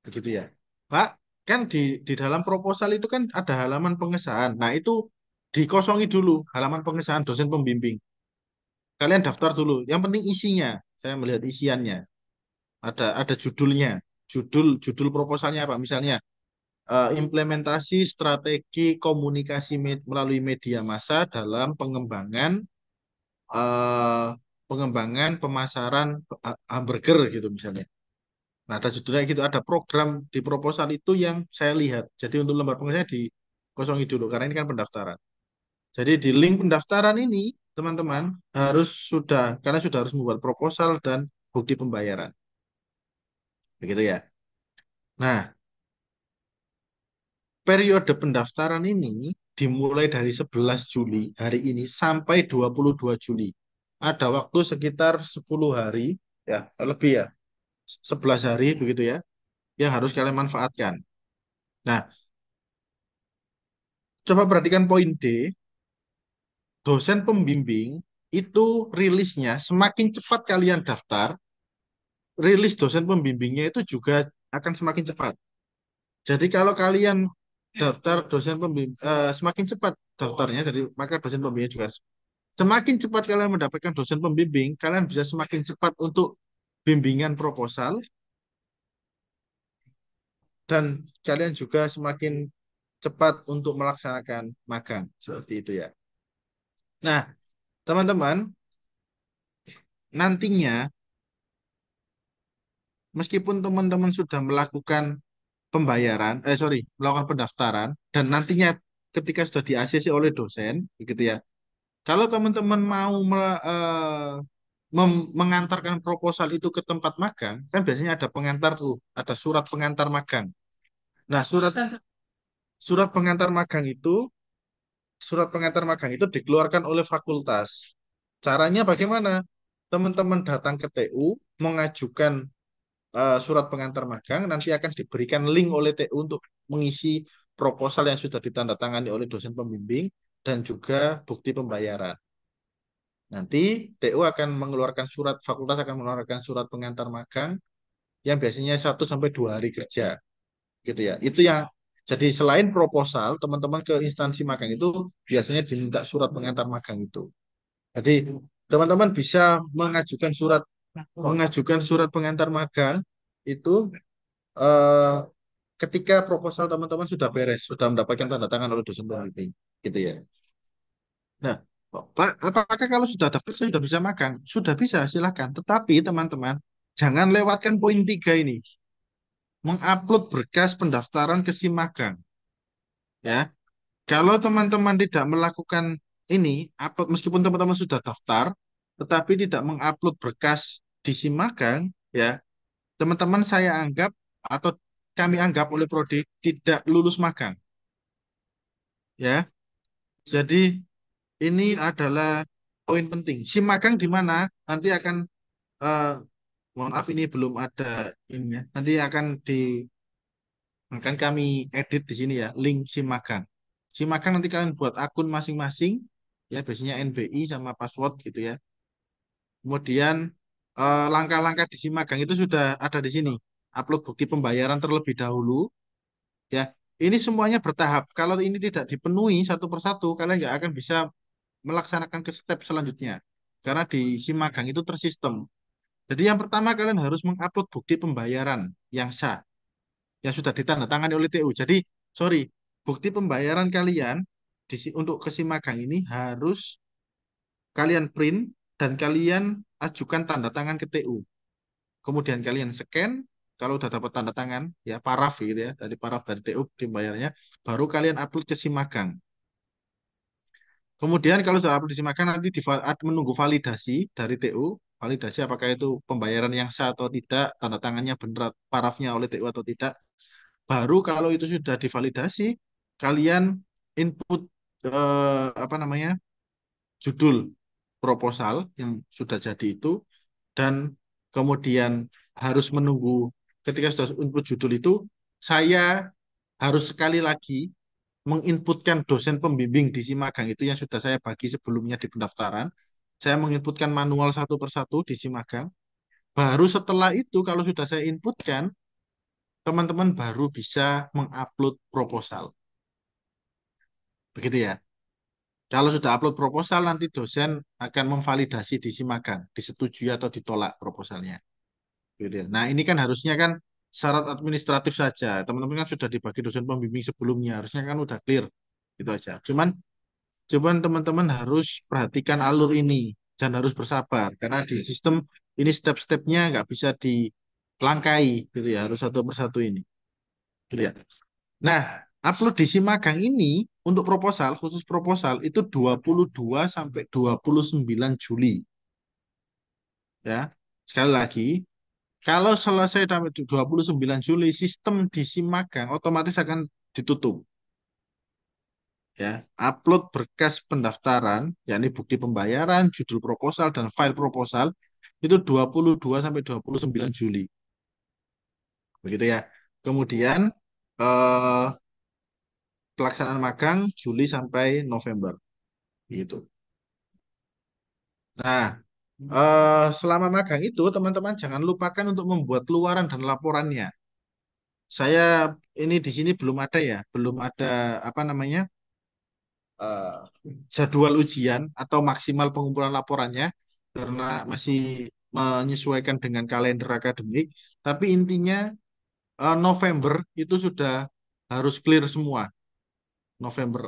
Begitu ya. Pak, kan di dalam proposal itu kan ada halaman pengesahan. Nah, itu dikosongi dulu halaman pengesahan dosen pembimbing. Kalian daftar dulu. Yang penting isinya. Saya melihat isiannya. Ada judulnya. Judul proposalnya apa? Misalnya implementasi strategi komunikasi melalui media massa dalam eh, pengembangan pemasaran hamburger gitu misalnya. Nah, ada judulnya gitu, ada program di proposal itu yang saya lihat. Jadi untuk lembar pengesahan dikosongi dulu karena ini kan pendaftaran. Jadi di link pendaftaran ini teman-teman karena sudah harus membuat proposal dan bukti pembayaran. Begitu ya. Nah, periode pendaftaran ini dimulai dari 11 Juli hari ini sampai 22 Juli. Ada waktu sekitar 10 hari ya, lebih ya, 11 hari begitu ya, yang harus kalian manfaatkan. Nah, coba perhatikan poin D, dosen pembimbing itu rilisnya semakin cepat kalian daftar, rilis dosen pembimbingnya itu juga akan semakin cepat. Jadi kalau kalian daftar dosen pembimbing semakin cepat daftarnya, jadi maka dosen pembimbingnya juga semakin cepat kalian mendapatkan dosen pembimbing, kalian bisa semakin cepat untuk bimbingan proposal dan kalian juga semakin cepat untuk melaksanakan magang seperti itu ya. Nah, teman-teman, nantinya meskipun teman-teman sudah melakukan melakukan pendaftaran dan nantinya ketika sudah di-ACC oleh dosen, begitu ya. Kalau teman-teman mau mengantarkan proposal itu ke tempat magang, kan biasanya ada pengantar tuh, ada surat pengantar magang. Nah, surat pengantar magang itu dikeluarkan oleh fakultas. Caranya bagaimana? Teman-teman datang ke TU, mengajukan surat pengantar magang, nanti akan diberikan link oleh TU untuk mengisi proposal yang sudah ditandatangani oleh dosen pembimbing dan juga bukti pembayaran. Nanti TU akan mengeluarkan fakultas akan mengeluarkan surat pengantar magang yang biasanya 1 sampai 2 hari kerja, gitu ya. Itu yang jadi selain proposal, teman-teman ke instansi magang itu biasanya diminta surat pengantar magang itu. Jadi teman-teman bisa mengajukan surat pengantar magang itu eh, ketika proposal teman-teman sudah beres, sudah mendapatkan tanda tangan oleh dosen pembimbing, gitu ya. Nah, Pak, apakah kalau sudah daftar saya sudah bisa magang? Sudah bisa, silakan. Tetapi teman-teman, jangan lewatkan poin 3 ini. Mengupload berkas pendaftaran ke SIM magang. Ya. Kalau teman-teman tidak melakukan ini, upload meskipun teman-teman sudah daftar, tetapi tidak mengupload berkas di SIM magang, ya, teman-teman saya anggap atau kami anggap oleh Prodi tidak lulus magang, ya. Jadi ini adalah poin penting. SIM magang di mana nanti akan eh, mohon maaf ini belum ada ini ya. Nanti akan kami edit di sini ya, link SIM magang. SIM magang nanti kalian buat akun masing-masing, ya biasanya NBI sama password gitu ya. Kemudian langkah-langkah di SIM magang itu sudah ada di sini. Upload bukti pembayaran terlebih dahulu, ya. Ini semuanya bertahap. Kalau ini tidak dipenuhi satu persatu, kalian nggak akan bisa melaksanakan ke step selanjutnya. Karena di SIM magang itu tersistem. Jadi yang pertama kalian harus mengupload bukti pembayaran yang sah, yang sudah ditandatangani oleh TU. Jadi, sorry, bukti pembayaran kalian untuk ke SIM magang ini harus kalian print dan kalian ajukan tanda tangan ke TU. Kemudian kalian scan, kalau udah dapat tanda tangan, ya paraf gitu ya, dari paraf dari TU dibayarnya, baru kalian upload ke SIM magang. Kemudian kalau sudah upload di SIM magang nanti menunggu validasi dari TU, validasi apakah itu pembayaran yang sah atau tidak, tanda tangannya benar parafnya oleh TU atau tidak. Baru kalau itu sudah divalidasi, kalian input apa namanya judul proposal yang sudah jadi itu, dan kemudian harus menunggu ketika sudah input judul itu, saya harus sekali lagi menginputkan dosen pembimbing di si magang itu yang sudah saya bagi sebelumnya di pendaftaran. Saya menginputkan manual satu persatu di si magang. Baru setelah itu kalau sudah saya inputkan, teman-teman baru bisa mengupload proposal. Begitu ya. Kalau sudah upload proposal, nanti dosen akan memvalidasi di si magang, disetujui atau ditolak proposalnya. Gitu ya. Nah, ini kan harusnya kan syarat administratif saja. Teman-teman kan sudah dibagi dosen pembimbing sebelumnya, harusnya kan udah clear. Itu aja. Cuman teman-teman harus perhatikan alur ini dan harus bersabar karena di sistem ini step-stepnya nggak bisa dilangkai gitu ya, harus satu persatu ini. Gitu ya. Nah, upload di si magang ini untuk proposal, khusus proposal itu 22 sampai 29 Juli. Ya, sekali lagi, kalau selesai sampai 29 Juli, sistem di si magang otomatis akan ditutup. Ya, upload berkas pendaftaran, yakni bukti pembayaran, judul proposal, dan file proposal, itu 22 sampai 29 Juli. Begitu ya. Kemudian, eh, pelaksanaan magang Juli sampai November. Gitu. Nah, selama magang itu teman-teman jangan lupakan untuk membuat keluaran dan laporannya. Saya ini di sini belum ada ya, belum ada apa namanya eh, jadwal ujian atau maksimal pengumpulan laporannya karena masih menyesuaikan dengan kalender akademik. Tapi intinya November itu sudah harus clear semua. November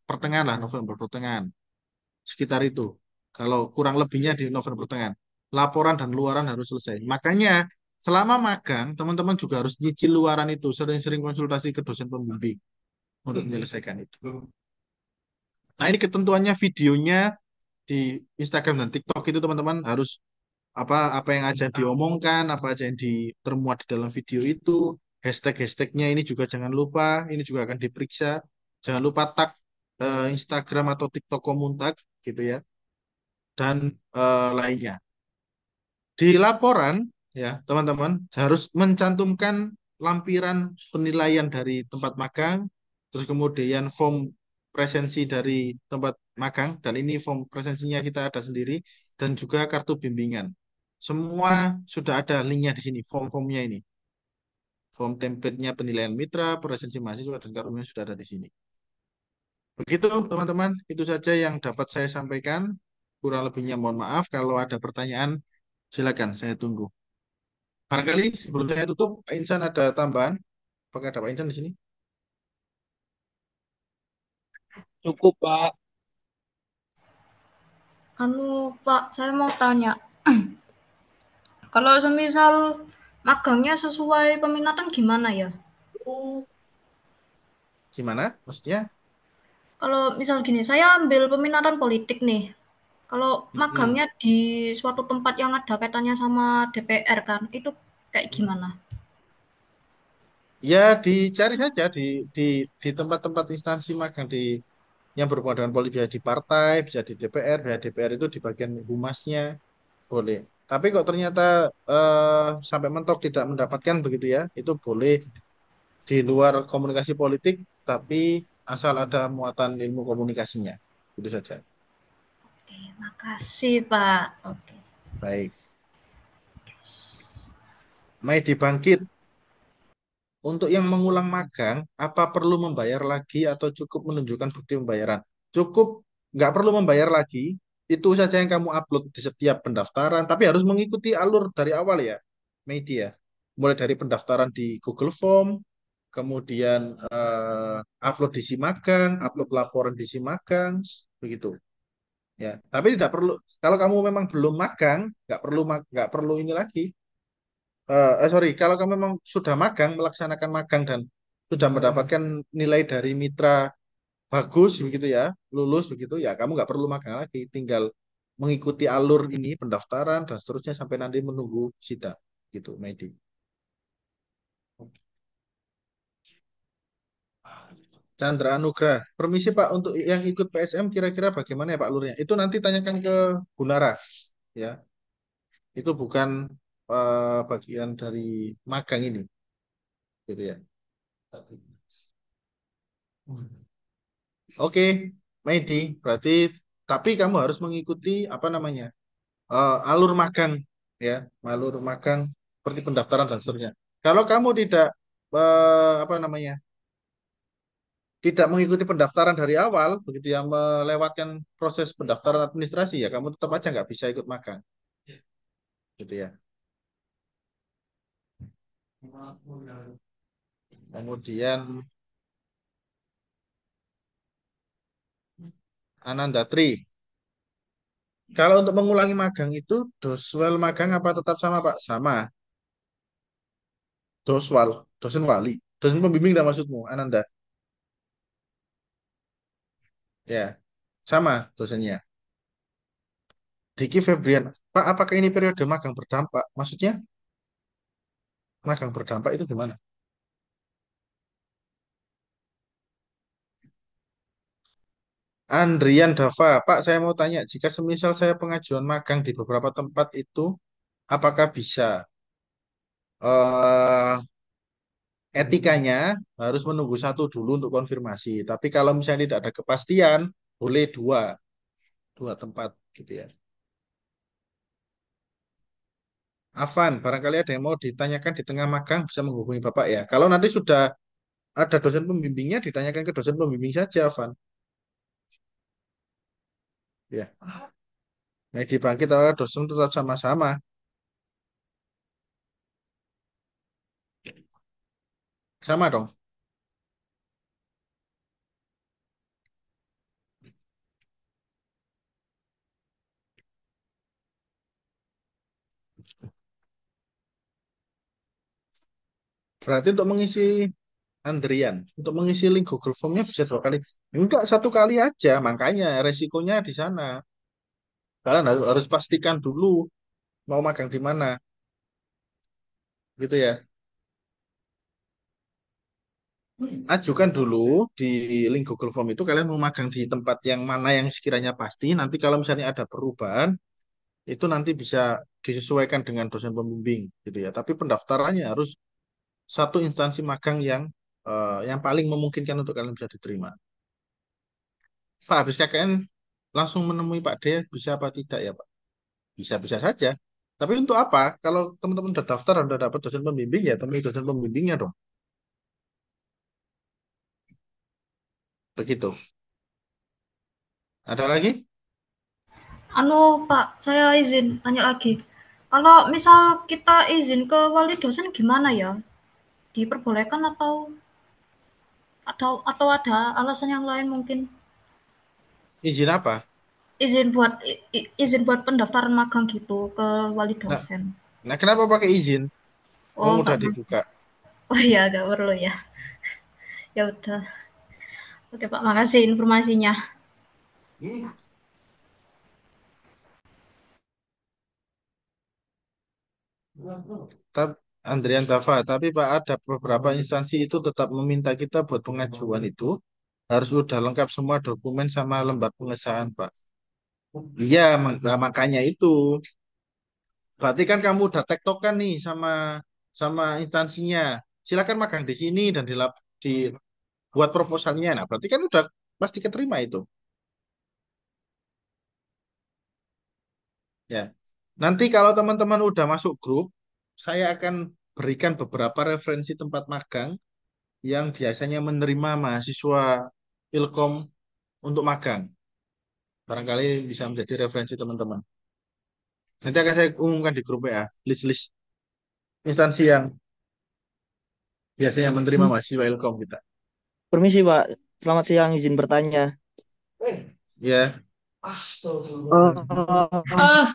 pertengahan lah, November pertengahan. Sekitar itu. Kalau kurang lebihnya di November pertengahan. Laporan dan luaran harus selesai. Makanya selama magang, teman-teman juga harus nyicil luaran itu. Sering-sering konsultasi ke dosen pembimbing untuk menyelesaikan itu. Nah, ini ketentuannya videonya di Instagram dan TikTok itu teman-teman harus apa apa yang aja diomongkan, apa aja yang termuat di dalam video itu, hashtag-hashtagnya ini juga jangan lupa, ini juga akan diperiksa. Jangan lupa tag Instagram atau TikTok Komuntak gitu ya, dan lainnya. Di laporan, ya, teman-teman harus mencantumkan lampiran penilaian dari tempat magang, terus kemudian form presensi dari tempat magang, dan ini form presensinya kita ada sendiri, dan juga kartu bimbingan. Semua sudah ada linknya di sini, form-formnya ini. Form template-nya penilaian mitra, presensi mahasiswa, dan kartunya sudah ada di sini. Begitu, teman-teman. Itu saja yang dapat saya sampaikan. Kurang lebihnya mohon maaf. Kalau ada pertanyaan, silakan, saya tunggu. Barangkali sebelum saya tutup, Pak Insan ada tambahan? Apakah ada Pak Insan di sini? Cukup, Pak. Pak, saya mau tanya, kalau semisal magangnya sesuai peminatan gimana ya? Gimana? Maksudnya? Kalau misal gini, saya ambil peminatan politik nih. Kalau Mm-mm. magangnya di suatu tempat yang ada kaitannya sama DPR kan, itu kayak gimana? Ya dicari saja di di tempat-tempat instansi magang yang berhubungan dengan politik, bisa di partai, bisa di DPR, bisa DPR itu di bagian humasnya boleh. Tapi kok ternyata sampai mentok tidak mendapatkan begitu ya, itu boleh di luar komunikasi politik, tapi asal ada muatan ilmu komunikasinya, itu saja. Oke, makasih Pak. Oke. Baik, Maidi Bangkit. Untuk yang mengulang magang, apa perlu membayar lagi atau cukup menunjukkan bukti pembayaran? Cukup, nggak perlu membayar lagi. Itu saja yang kamu upload di setiap pendaftaran, tapi harus mengikuti alur dari awal ya, media. Mulai dari pendaftaran di Google Form, kemudian upload di Simagang, upload laporan di Simagang, begitu. Ya, tapi tidak perlu. Kalau kamu memang belum magang, nggak perlu ini lagi. Sorry, kalau kamu memang sudah magang, melaksanakan magang dan sudah mendapatkan nilai dari mitra bagus begitu ya, lulus begitu ya, kamu nggak perlu magang lagi, tinggal mengikuti alur ini pendaftaran dan seterusnya sampai nanti menunggu sidang gitu, Medi. Chandra Anugrah, permisi Pak untuk yang ikut PSM kira-kira bagaimana ya Pak alurnya? Itu nanti tanyakan ke Gunara ya, itu bukan bagian dari magang ini gitu ya. Oke, Medi, berarti tapi kamu harus mengikuti apa namanya alur magang ya, alur magang seperti pendaftaran dan seterusnya. Kalau kamu tidak apa namanya tidak mengikuti pendaftaran dari awal, begitu ya melewatkan proses pendaftaran administrasi ya, kamu tetap aja nggak bisa ikut magang, gitu ya. Kemudian Ananda Tri, kalau untuk mengulangi magang itu doswel magang apa tetap sama Pak? Sama, doswal, dosen wali, dosen pembimbing dah maksudmu, Ananda. Ya, sama dosennya. Diki Febrian, Pak, apakah ini periode magang berdampak? Maksudnya, magang berdampak itu gimana? Andrian Dava, Pak, saya mau tanya, jika semisal saya pengajuan magang di beberapa tempat itu, apakah bisa? eh Etikanya harus menunggu satu dulu untuk konfirmasi. Tapi kalau misalnya tidak ada kepastian, boleh dua tempat gitu ya. Avan, barangkali ada yang mau ditanyakan di tengah magang bisa menghubungi Bapak ya. Kalau nanti sudah ada dosen pembimbingnya, ditanyakan ke dosen pembimbing saja, Avan. Ya. Nah, di bangkit dosen tetap sama-sama. Sama dong. Berarti untuk mengisi Andrian, untuk mengisi link Google Form-nya bisa dua kali. Enggak, satu kali aja. Makanya resikonya di sana. Kalian harus pastikan dulu mau magang di mana. Gitu ya. Ajukan dulu di link Google Form itu kalian mau magang di tempat yang mana yang sekiranya pasti. Nanti kalau misalnya ada perubahan, itu nanti bisa disesuaikan dengan dosen pembimbing gitu ya. Tapi pendaftarannya harus satu instansi magang yang paling memungkinkan untuk kalian bisa diterima. Pak, habis KKN langsung menemui Pak D, bisa apa tidak ya Pak? Bisa-bisa saja. Tapi untuk apa? Kalau teman-teman udah daftar, udah dapat dosen pembimbing, ya temui dosen pembimbingnya dong. Begitu. Ada lagi? Anu Pak, saya izin tanya lagi. Kalau misal kita izin ke wali dosen gimana ya? Diperbolehkan atau ada alasan yang lain mungkin? Izin apa? Izin buat pendaftaran magang gitu ke wali Nah, dosen. nah kenapa pakai izin? Oh, Wong nggak udah perlu. dibuka. Oh iya, nggak perlu ya. Ya udah. Oke Pak, makasih informasinya. Tapi Andrian Dava, tapi Pak ada beberapa instansi itu tetap meminta kita buat pengajuan itu harus udah lengkap semua dokumen sama lembar pengesahan, Pak. Iya, makanya itu. Berarti kan kamu udah tektokan nih sama sama instansinya. Silakan magang di sini dan dibuat proposalnya. Nah, berarti kan udah pasti keterima itu. Ya. Nanti kalau teman-teman udah masuk grup, saya akan berikan beberapa referensi tempat magang yang biasanya menerima mahasiswa Ilkom untuk magang. Barangkali bisa menjadi referensi teman-teman. Nanti akan saya umumkan di grup WA, list-list instansi yang biasanya menerima mahasiswa Ilkom kita. Permisi Pak, selamat siang, izin bertanya. Ya,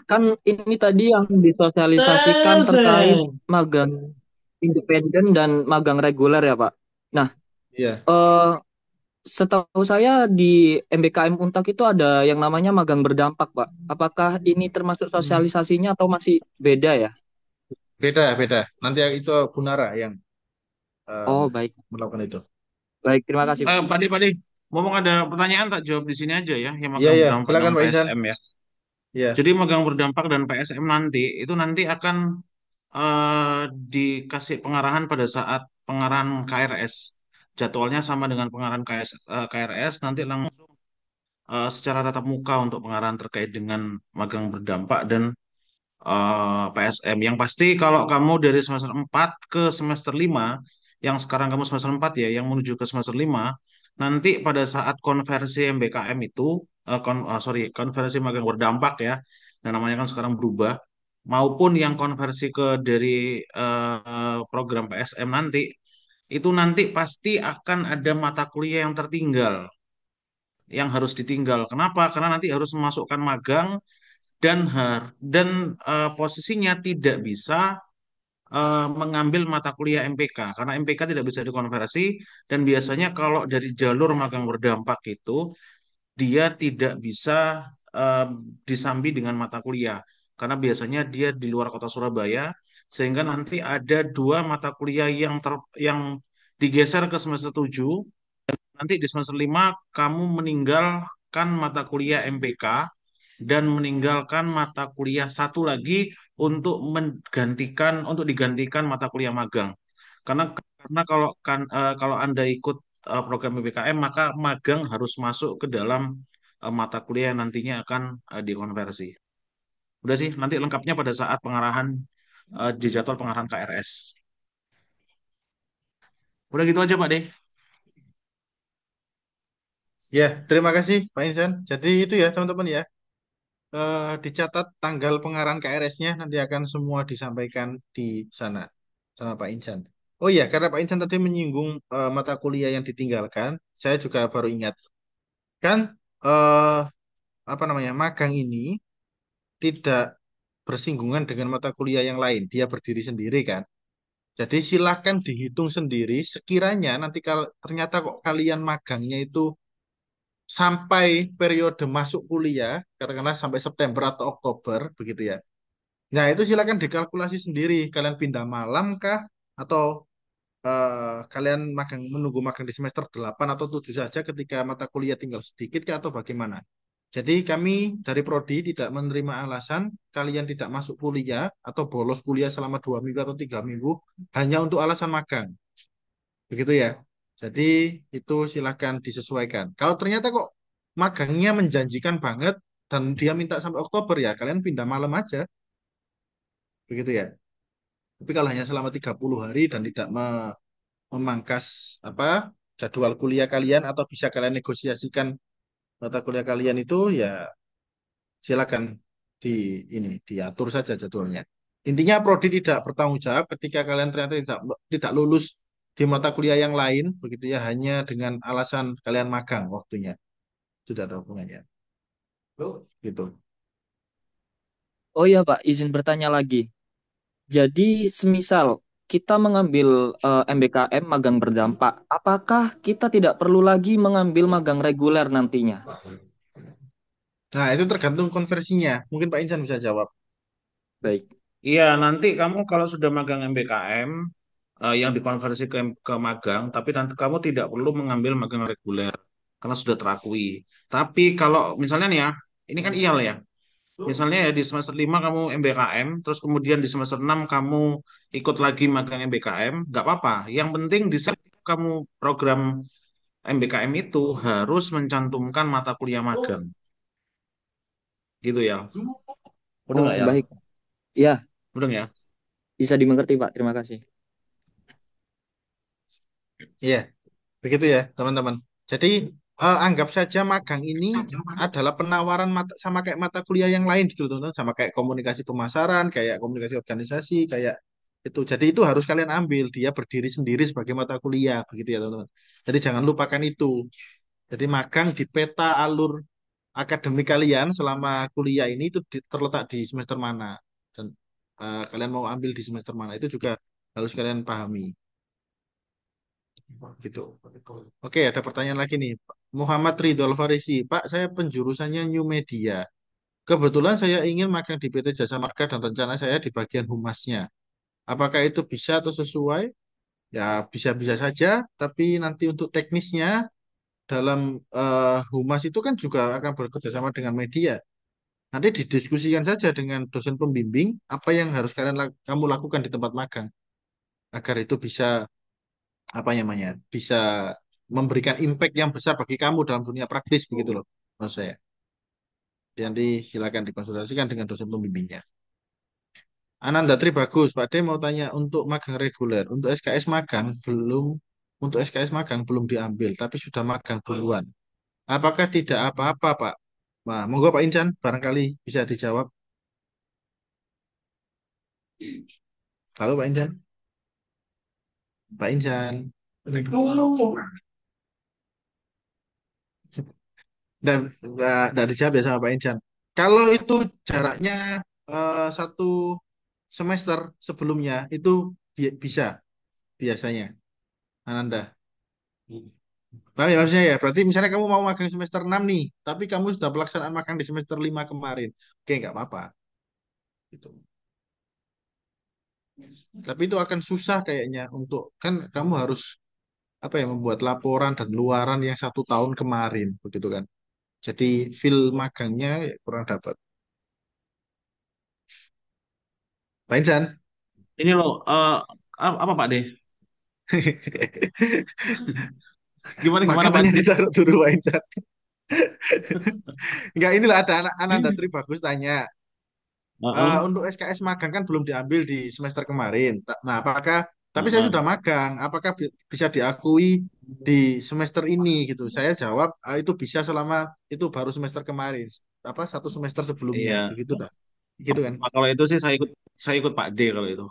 Kan ini tadi yang disosialisasikan terkait magang independen dan magang reguler ya Pak. Nah, iya. eh, setahu saya di MBKM Untak itu ada yang namanya magang berdampak Pak. Apakah ini termasuk sosialisasinya atau masih beda ya? Beda, beda. Nanti itu Bunara yang eh, Oh baik, melakukan itu. baik terima kasih Pak. Pak De, ngomong ada pertanyaan tak jawab di sini aja ya, yang Iya, magang iya. berdampak dan Silakan Pak Insan. PSM ya. Iya. Jadi magang berdampak dan PSM nanti akan eh, dikasih pengarahan pada saat pengarahan KRS. Jadwalnya sama dengan pengarahan KRS, nanti langsung secara tatap muka untuk pengarahan terkait dengan magang berdampak dan PSM. Yang pasti kalau kamu dari semester 4 ke semester 5, yang sekarang kamu semester 4 ya, yang menuju ke semester 5, nanti pada saat konversi MBKM itu, konversi magang berdampak ya, dan namanya kan sekarang berubah, maupun yang konversi ke dari program PSM nanti, itu nanti pasti akan ada mata kuliah yang tertinggal, yang harus ditinggal. Kenapa? Karena nanti harus memasukkan magang dan posisinya tidak bisa mengambil mata kuliah MPK karena MPK tidak bisa dikonversi dan biasanya kalau dari jalur magang berdampak itu dia tidak bisa eh, disambi dengan mata kuliah karena biasanya dia di luar kota Surabaya sehingga nanti ada dua mata kuliah yang digeser ke semester 7. Nanti di semester 5 kamu meninggalkan mata kuliah MPK dan meninggalkan mata kuliah satu lagi untuk digantikan mata kuliah magang. Karena kalau Anda ikut program PPKM maka magang harus masuk ke dalam mata kuliah yang nantinya akan dikonversi. Udah sih, nanti lengkapnya pada saat pengarahan di jadwal pengarahan KRS. Udah gitu aja Pak De. Ya, terima kasih Pak Insan. Jadi itu ya teman-teman ya. Dicatat tanggal pengarahan KRS-nya nanti akan semua disampaikan di sana sama Pak Insan. Oh iya, karena Pak Insan tadi menyinggung mata kuliah yang ditinggalkan, saya juga baru ingat. Kan eh, apa namanya? Magang ini tidak bersinggungan dengan mata kuliah yang lain. Dia berdiri sendiri kan. Jadi silahkan dihitung sendiri sekiranya nanti kalau ternyata kok kalian magangnya itu sampai periode masuk kuliah, katakanlah sampai September atau Oktober, begitu ya. Nah, itu silakan dikalkulasi sendiri. Kalian pindah malam kah? Atau kalian menunggu magang di semester 8 atau 7 saja ketika mata kuliah tinggal sedikit kah atau bagaimana? Jadi kami dari Prodi tidak menerima alasan kalian tidak masuk kuliah atau bolos kuliah selama 2 minggu atau 3 minggu hanya untuk alasan magang. Begitu ya. Jadi itu silakan disesuaikan. Kalau ternyata kok magangnya menjanjikan banget dan dia minta sampai Oktober ya kalian pindah malam aja. Begitu ya. Tapi kalau hanya selama 30 hari dan tidak memangkas apa jadwal kuliah kalian atau bisa kalian negosiasikan mata kuliah kalian itu ya silakan di diatur saja jadwalnya. Intinya prodi tidak bertanggung jawab ketika kalian ternyata tidak lulus di mata kuliah yang lain begitu ya hanya dengan alasan kalian magang waktunya. Itu tidak ada hubungannya. Gitu. Oh iya Pak, izin bertanya lagi. Jadi semisal kita mengambil MBKM magang berdampak, apakah kita tidak perlu lagi mengambil magang reguler nantinya? Nah, itu tergantung konversinya. Mungkin Pak Insan bisa jawab. Baik. Iya, nanti kamu kalau sudah magang MBKM yang dikonversi ke magang, tapi nanti kamu tidak perlu mengambil magang reguler karena sudah terakui. Tapi kalau misalnya nih ya, ini kan IAL ya. Misalnya ya di semester 5 kamu MBKM, terus kemudian di semester 6 kamu ikut lagi magang MBKM, nggak apa-apa. Yang penting di saat kamu program MBKM itu harus mencantumkan mata kuliah magang. Gitu ya. Udah Oh, nggak ya? baik. Ya, Udah ya? bisa dimengerti, Pak. Terima kasih. Iya, begitu ya, teman-teman. Jadi, anggap saja magang ini adalah penawaran sama kayak mata kuliah yang lain gitu, teman-teman. Sama kayak komunikasi pemasaran, kayak komunikasi organisasi, kayak itu. Jadi itu harus kalian ambil. Dia berdiri sendiri sebagai mata kuliah, begitu ya, teman-teman. Jadi jangan lupakan itu. Jadi magang di peta alur akademik kalian selama kuliah ini itu terletak di semester mana. Dan kalian mau ambil di semester mana, itu juga harus kalian pahami. Gitu. Oke, ada pertanyaan lagi nih. Muhammad Ridho Farisi. Pak, saya penjurusannya New Media. Kebetulan saya ingin magang di PT Jasa Marga dan rencana saya di bagian humasnya. Apakah itu bisa atau sesuai? Ya, bisa-bisa saja. Tapi nanti untuk teknisnya dalam humas itu kan juga akan bekerja sama dengan media. Nanti didiskusikan saja dengan dosen pembimbing apa yang harus kamu lakukan di tempat magang agar itu bisa apa namanya bisa memberikan impact yang besar bagi kamu dalam dunia praktis begitu loh maksud saya. Nanti silakan dikonsultasikan dengan dosen pembimbingnya. Ananda Tri bagus. Pak D mau tanya untuk magang reguler, untuk SKS magang belum, untuk SKS magang belum diambil, tapi sudah magang duluan. Apakah tidak apa-apa, Pak? Nah, monggo Pak Incan, barangkali bisa dijawab. Halo Pak Incan, Pak Incan. Dan nggak dijawab ya sama Pak Incan. Kalau itu jaraknya 1 semester sebelumnya itu bisa biasanya, Ananda. Paham ya maksudnya ya? Berarti misalnya kamu mau magang semester 6 nih, tapi kamu sudah pelaksanaan magang di semester 5 kemarin. Oke, nggak apa-apa. Gitu. Tapi itu akan susah kayaknya untuk, kan kamu harus apa ya, membuat laporan dan luaran yang 1 tahun kemarin, begitu kan? Jadi feel magangnya kurang dapat. Pak Insan, Ini loh, apa Pak De? Gimana gimana Pak makanannya De? ditaruh dulu Pak Insan. Enggak, inilah ada anak Ananda Tri bagus tanya. Heeh, Untuk SKS magang kan belum diambil di semester kemarin. Nah, tapi saya heeh. sudah magang, apakah bisa diakui di semester ini gitu? Saya jawab, itu bisa selama itu baru semester kemarin, apa 1 semester sebelumnya, Iya. begitu tak? Gitu kan? Kalau itu sih saya ikut Pak D kalau itu.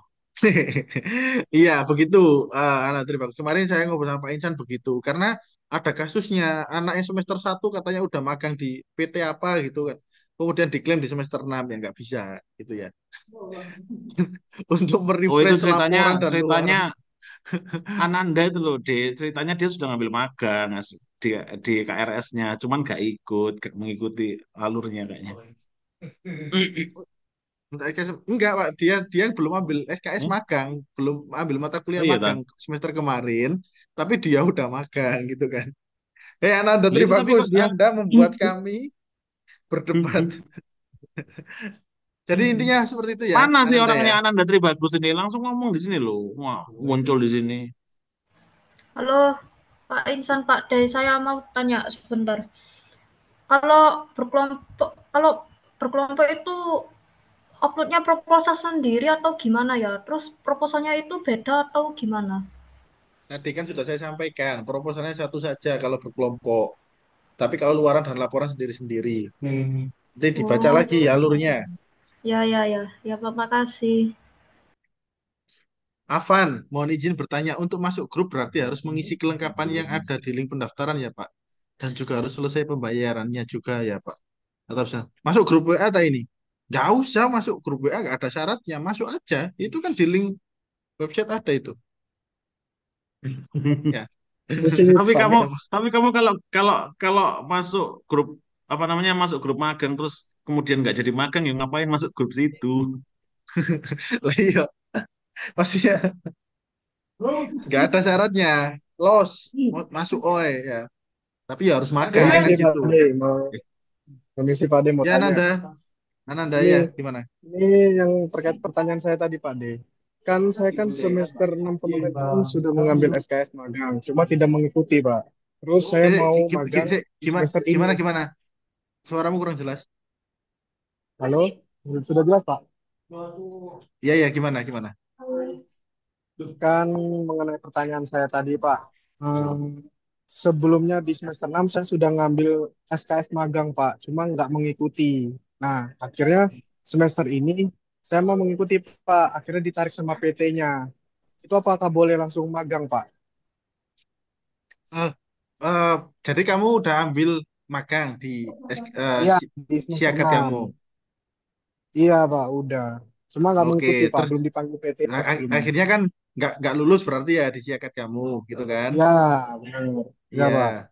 Iya, begitu. Anak terima kasih. Kemarin saya ngobrol sama Pak Insan begitu, karena ada kasusnya anak yang semester 1 katanya udah magang di PT apa gitu kan. Kemudian diklaim di semester 6 ya nggak bisa gitu ya. Untuk Oh itu merefresh ceritanya laporan dan ceritanya luaran. Ananda itu loh D. Ceritanya dia sudah ngambil magang di KRS-nya, cuman gak ikut, gak mengikuti alurnya kayaknya. Untuk SKS, enggak Pak, dia belum ambil SKS Hmm? magang, belum ambil mata Oh kuliah iya magang tak. semester kemarin, tapi dia udah magang gitu kan. Anda Lah terima itu tapi bagus, kok Anda membuat kami berdebat. Jadi intinya seperti itu ya, mana sih Ananda ya. orangnya Ananda Bagus ini? Langsung ngomong di sini loh. Wah, muncul di sini. Halo, Pak Insan, Pak Day, saya mau tanya sebentar. Kalau berkelompok itu uploadnya proposal sendiri atau gimana ya? Terus proposalnya itu beda atau gimana? Tadi kan sudah saya sampaikan, proposalnya satu saja kalau berkelompok. Tapi kalau luaran dan laporan sendiri-sendiri. Nanti dibaca Oh, lagi alurnya. ya ya ya, ya Pak, makasih. Afan, mohon izin bertanya, untuk masuk grup berarti harus mengisi kelengkapan yang ada di link pendaftaran ya Pak. Dan juga harus selesai pembayarannya juga ya Pak. Atau bisa masuk grup WA tak ini? Nggak usah masuk grup WA, nggak ada syaratnya. Masuk aja. Itu kan di link Website ada itu. Ya, Solusi Tapi Pak kamu, De. Apa? tapi kamu kalau kalau kalau masuk grup apa namanya masuk grup magang terus kemudian nggak jadi magang, ya ngapain masuk grup situ? Lah iya, maksudnya nggak ada syaratnya. Los, masuk OE ya. Tapi ya harus magang kan Permisi Pak gitu. De, permisi Pak De mau Ya tanya. Ananda Ini ya gimana? ini yang terkait pertanyaan saya tadi Pak De. Kan saya kan semester 6 pemerintahan sudah mengambil SKS magang, cuma tidak mengikuti Pak. Terus saya Oke, mau magang di gimana, semester ini. gimana, gimana? Suaramu kurang jelas. Halo, sudah jelas Pak? Iya, ya, gimana, gimana? Kan mengenai pertanyaan saya tadi Pak. Hmm, sebelumnya di semester 6 saya sudah ngambil SKS magang Pak, cuma nggak mengikuti. Nah, akhirnya semester ini saya mau mengikuti Pak, akhirnya ditarik sama PT-nya. Itu apakah boleh langsung magang Pak? Eh, eh, jadi kamu udah ambil magang di Iya, di semester Siaga 6. Tiamo. Iya Pak, udah. Cuma nggak Oke, mengikuti Pak, terus belum dipanggil PT Pak sebelumnya. akhirnya kan nggak lulus berarti ya di Siaga Tiamo gitu kan? Iya, benar. Iya Pak. Iya,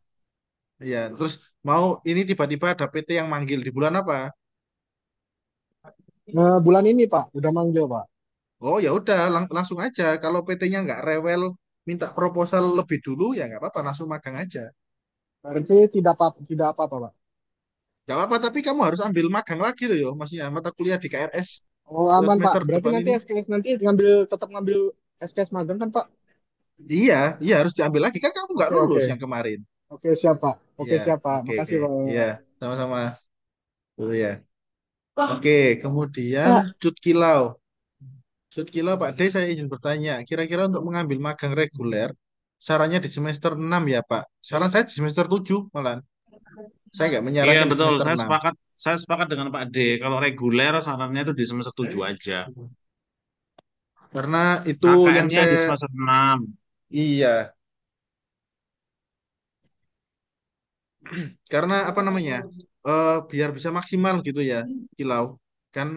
iya. Terus mau ini tiba-tiba ada PT yang manggil di bulan apa? Nah, bulan ini Pak, udah manggil Pak. Oh ya udah langsung aja. Kalau PT-nya nggak rewel minta proposal lebih dulu ya nggak apa-apa langsung magang aja. Berarti tidak apa-apa Pak. Nggak apa-apa tapi kamu harus ambil magang lagi loh yo. Maksudnya mata kuliah di KRS Oh aman Pak. semester Berarti depan nanti ini. SKS nanti tetap ngambil SKS magang kan Pak? Iya, iya harus diambil lagi kan kamu nggak Oke lulus oke. yang kemarin. Oke siap Pak. Oke Iya, siap Pak. oke oke. Makasih Iya, Pak. sama-sama. Dulu ya. Oke, kemudian Pak, Cut Kilau. Cut Kilau Pak D saya izin bertanya, kira-kira untuk mengambil magang reguler, sarannya di semester 6 ya Pak? Saran saya di semester 7 malah. Saya nggak Iya menyarankan di betul, semester 6. saya sepakat dengan Pak D. Kalau reguler sarannya itu di semester 7 aja. Karena itu yang KKN-nya saya, di semester 6. iya, karena apa namanya, biar bisa maksimal gitu ya, Kilau. Kan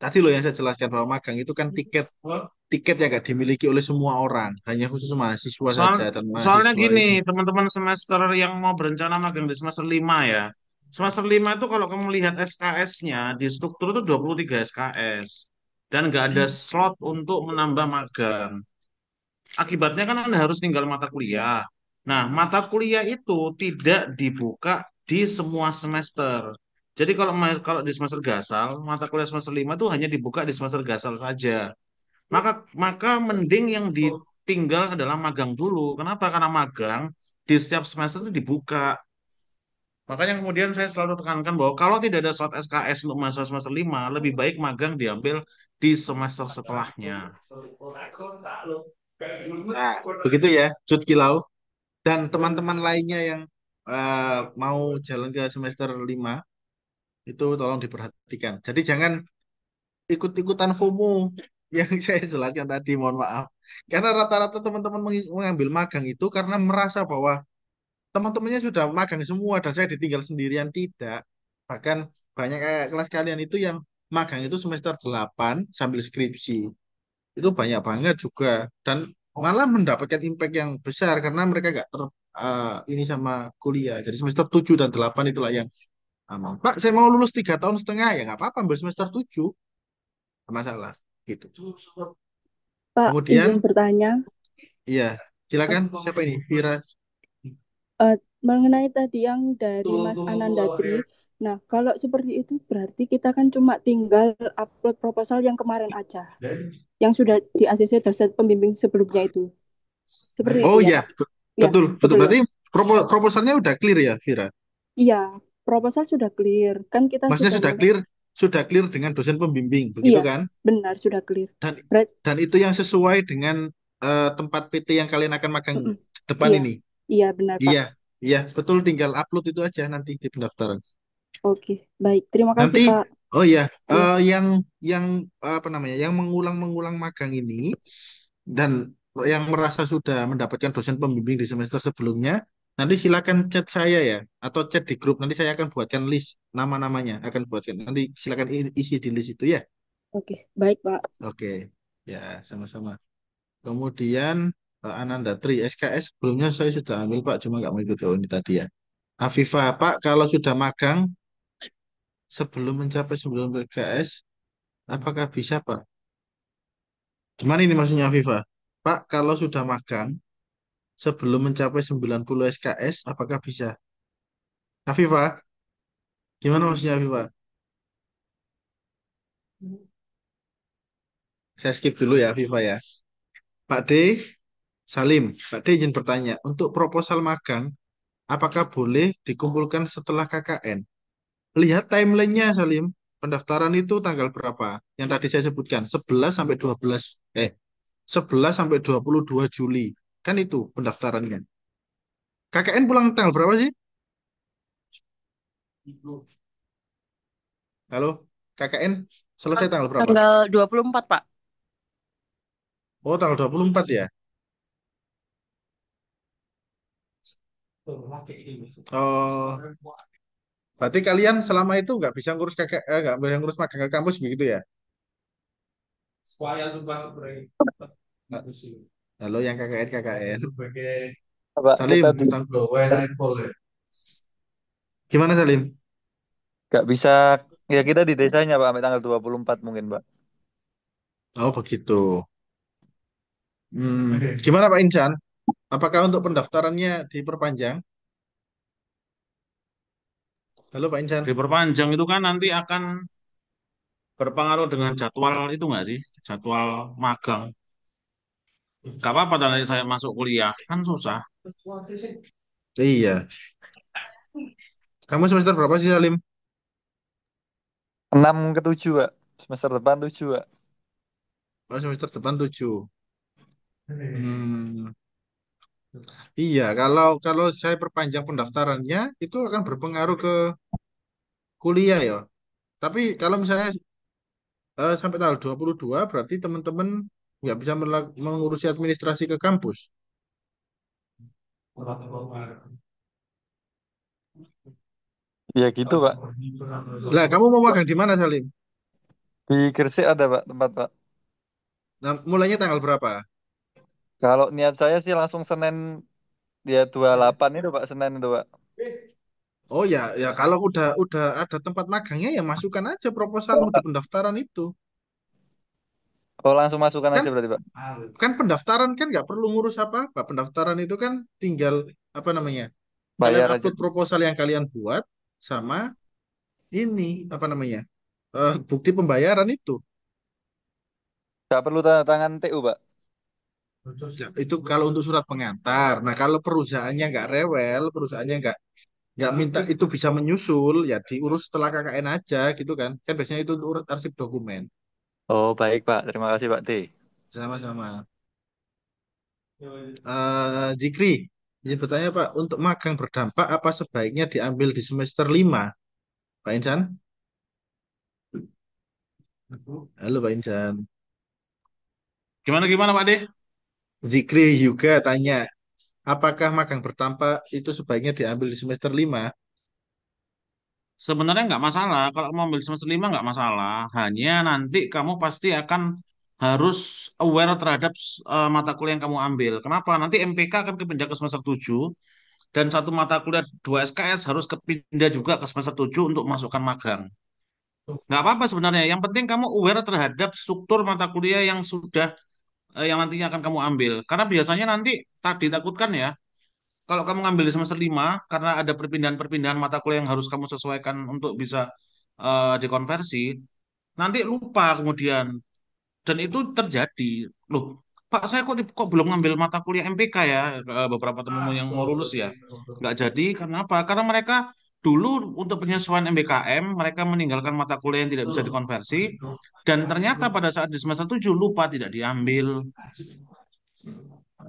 tadi loh yang saya jelaskan bahwa magang itu kan tiket yang nggak dimiliki oleh semua orang, hanya khusus mahasiswa Soal, saja dan soalnya mahasiswa gini, itu. teman-teman semester yang mau berencana magang di semester 5 ya. Semester 5 itu kalau kamu lihat SKS-nya, di struktur itu 23 SKS. Dan nggak ada slot untuk menambah magang. Akibatnya kan Anda harus tinggal mata kuliah. Nah, mata kuliah itu tidak dibuka di semua semester. Jadi kalau di semester gasal, mata kuliah semester 5 itu hanya dibuka di semester gasal saja. Maka mending yang ditinggal adalah magang dulu. Kenapa? Karena magang di setiap semester itu dibuka. Makanya kemudian saya selalu tekankan bahwa kalau tidak ada slot SKS untuk mahasiswa semester 5, lebih baik magang diambil di semester setelahnya. Nah, begitu ya, Cut Kilau. Dan teman-teman lainnya yang mau jalan ke semester 5 itu tolong diperhatikan. Jadi jangan ikut-ikutan FOMO yang saya jelaskan tadi, mohon maaf. Karena rata-rata teman-teman mengambil magang itu karena merasa bahwa teman-temannya sudah magang semua dan saya ditinggal sendirian. Tidak. Bahkan banyak kayak kelas kalian itu yang magang itu semester 8 sambil skripsi. Itu banyak banget juga. Dan malah mendapatkan impact yang besar karena mereka nggak ini sama kuliah. Jadi semester 7 dan 8 itulah yang aman. Pak, saya mau lulus 3 tahun setengah ya nggak apa-apa, ambil semester 7. Nggak masalah. Gitu. Pak, izin Kemudian, bertanya, iya, eh, silakan. Siapa ini? Vira. eh, mengenai tadi yang dari Mas Anandadri. Nah, kalau seperti itu berarti kita kan cuma tinggal upload proposal yang kemarin aja, yang sudah di ACC dosen pembimbing sebelumnya itu. Seperti itu Oh ya, iya, Pak? Ya, betul, betul. betul ya. Berarti proposalnya udah clear ya, Vira? Iya, proposal sudah clear. Kan kita Maksudnya sudah sudah clear dengan dosen pembimbing, begitu iya, kan? benar sudah clear. Dan Berat, dan itu yang sesuai dengan tempat PT yang kalian akan magang mm-mm. depan Iya, ini. iya benar Pak. Iya, iya, betul. Tinggal upload itu aja nanti di pendaftaran. Oke, baik. Terima kasih Nanti, Pak. oh iya, Iya, yang apa namanya, yang mengulang-mengulang magang ini dan yang merasa sudah mendapatkan dosen pembimbing di semester sebelumnya, nanti silakan chat saya ya, atau chat di grup. Nanti saya akan buatkan list nama-namanya, akan buatkan. Nanti silakan isi di list itu ya. oke, baik Pak. Oke. Ya, sama-sama. Kemudian Ananda Tri SKS sebelumnya saya sudah ambil Pak, cuma nggak mau ikut ini tadi ya. Afifah Pak, kalau sudah magang sebelum mencapai sebelum PKS, apakah bisa Pak? Gimana ini maksudnya Afifah? Pak, kalau sudah magang sebelum mencapai 90 SKS, apakah bisa? Afifah, gimana maksudnya Afifah? Saya skip dulu ya Afifah ya. Pak D, Salim, Pak D izin bertanya, untuk proposal magang, apakah boleh dikumpulkan setelah KKN? Lihat timelinenya Salim. Pendaftaran itu tanggal berapa? Yang tadi saya sebutkan, 11 sampai 12 11 sampai 22 Juli. Kan itu pendaftarannya. KKN pulang tanggal berapa sih? Halo, KKN selesai tanggal berapa? Tanggal 24, Pak. Oh, tanggal 24 ya. Oh, berarti kalian selama itu nggak bisa ngurus nggak bisa ngurus magang ke kampus begitu ya? Halo, yang KKN KKN. Pak, kita Salim, gimana Salim? nggak bisa, ya kita di desanya Pak sampai tanggal 24 mungkin Pak. Oh, begitu. Gimana Pak Insan? Apakah untuk pendaftarannya diperpanjang? Halo Pak Insan. Diperpanjang itu kan nanti akan berpengaruh dengan jadwal itu nggak sih? Jadwal magang. Gak apa-apa nanti saya masuk kuliah. Kan susah. Iya. Kamu semester berapa sih Salim? 6 ke 7 Pak. Semester depan 7 Pak. Oh, semester depan 7. Hmm, iya, kalau kalau saya perpanjang pendaftarannya itu akan berpengaruh ke kuliah ya. Tapi kalau misalnya sampai tanggal 22 berarti teman-teman nggak bisa mengurusi administrasi ke kampus. Ya gitu Pak. Lah, kamu mau magang di mana Salim? Di Gresik ada Pak tempat Pak. Nah, mulainya tanggal berapa? Kalau niat saya sih langsung Senin dia 28 itu Pak, Senin itu Pak. Oh ya, ya kalau udah ada tempat magangnya ya masukkan aja proposalmu di pendaftaran itu. Oh langsung masukkan Kan aja berarti Pak. kan pendaftaran kan nggak perlu ngurus apa-apa. Pendaftaran itu kan tinggal apa namanya? Kalian Bayar aja. upload proposal yang kalian buat sama ini apa namanya? Bukti pembayaran itu. Gak perlu tanda tangan TU Pak. Ya, itu kalau untuk surat pengantar. Nah, kalau perusahaannya nggak rewel, perusahaannya nggak minta itu bisa menyusul, ya diurus setelah KKN aja gitu kan. Kan biasanya itu untuk urut arsip dokumen. Oh baik Pak, terima kasih Pak T. Sama-sama. Jikri, izin bertanya Pak, untuk magang berdampak apa sebaiknya diambil di semester 5, Pak Insan? Halo Pak Insan. Gimana Pak De? Zikri juga tanya, apakah magang berdampak itu sebaiknya diambil di semester 5? Sebenarnya nggak masalah. Kalau mau ambil semester 5 nggak masalah. Hanya nanti kamu pasti akan harus aware terhadap mata kuliah yang kamu ambil. Kenapa? Nanti MPK akan kepindah ke semester 7 dan satu mata kuliah 2 SKS harus kepindah juga ke semester 7 untuk masukkan magang. Nggak apa-apa sebenarnya. Yang penting kamu aware terhadap struktur mata kuliah yang sudah yang nantinya akan kamu ambil. Karena biasanya nanti tadi takutkan ya, kalau kamu ngambil di semester 5 karena ada perpindahan-perpindahan mata kuliah yang harus kamu sesuaikan untuk bisa dikonversi, nanti lupa kemudian dan itu terjadi. Loh, Pak, saya kok belum ngambil mata kuliah MPK ya? Beberapa temanmu yang mau lulus ya. Nggak jadi, karena apa? Karena mereka dulu untuk penyesuaian MBKM, mereka meninggalkan mata kuliah yang tidak bisa dikonversi, dan ternyata pada saat di semester 7 lupa tidak diambil.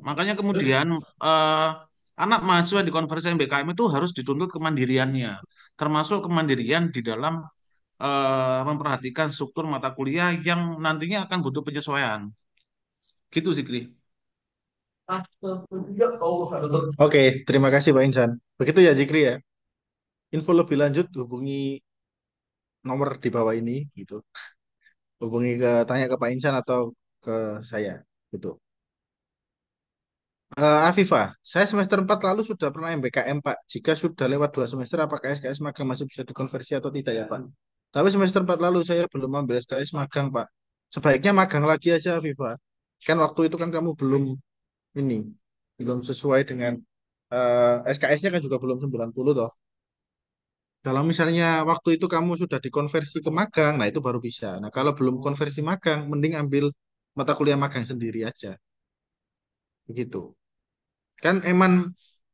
Makanya kemudian eh, anak mahasiswa di konversi MBKM itu harus dituntut kemandiriannya, termasuk kemandirian di dalam memperhatikan struktur mata kuliah yang nantinya akan butuh penyesuaian. Gitu sih, Kri. Oke, terima kasih Pak Insan. Begitu ya Zikri ya. Info lebih lanjut hubungi nomor di bawah ini gitu. Hubungi tanya ke Pak Insan atau ke ke saya gitu. Afifah, saya semester 4 lalu sudah pernah MBKM, Pak. Jika sudah lewat 2 semester, apakah SKS magang masih bisa dikonversi atau tidak ya, Pak? Tapi semester 4 lalu saya belum ambil SKS magang, Pak. Sebaiknya magang lagi aja, Afifah. Kan waktu itu kan kamu ini, belum sesuai dengan SKS-nya kan juga belum 90 toh. Kalau misalnya waktu itu kamu sudah dikonversi ke magang, nah itu baru bisa. Nah, kalau belum konversi magang, mending ambil mata kuliah magang sendiri aja. Begitu. Kan eman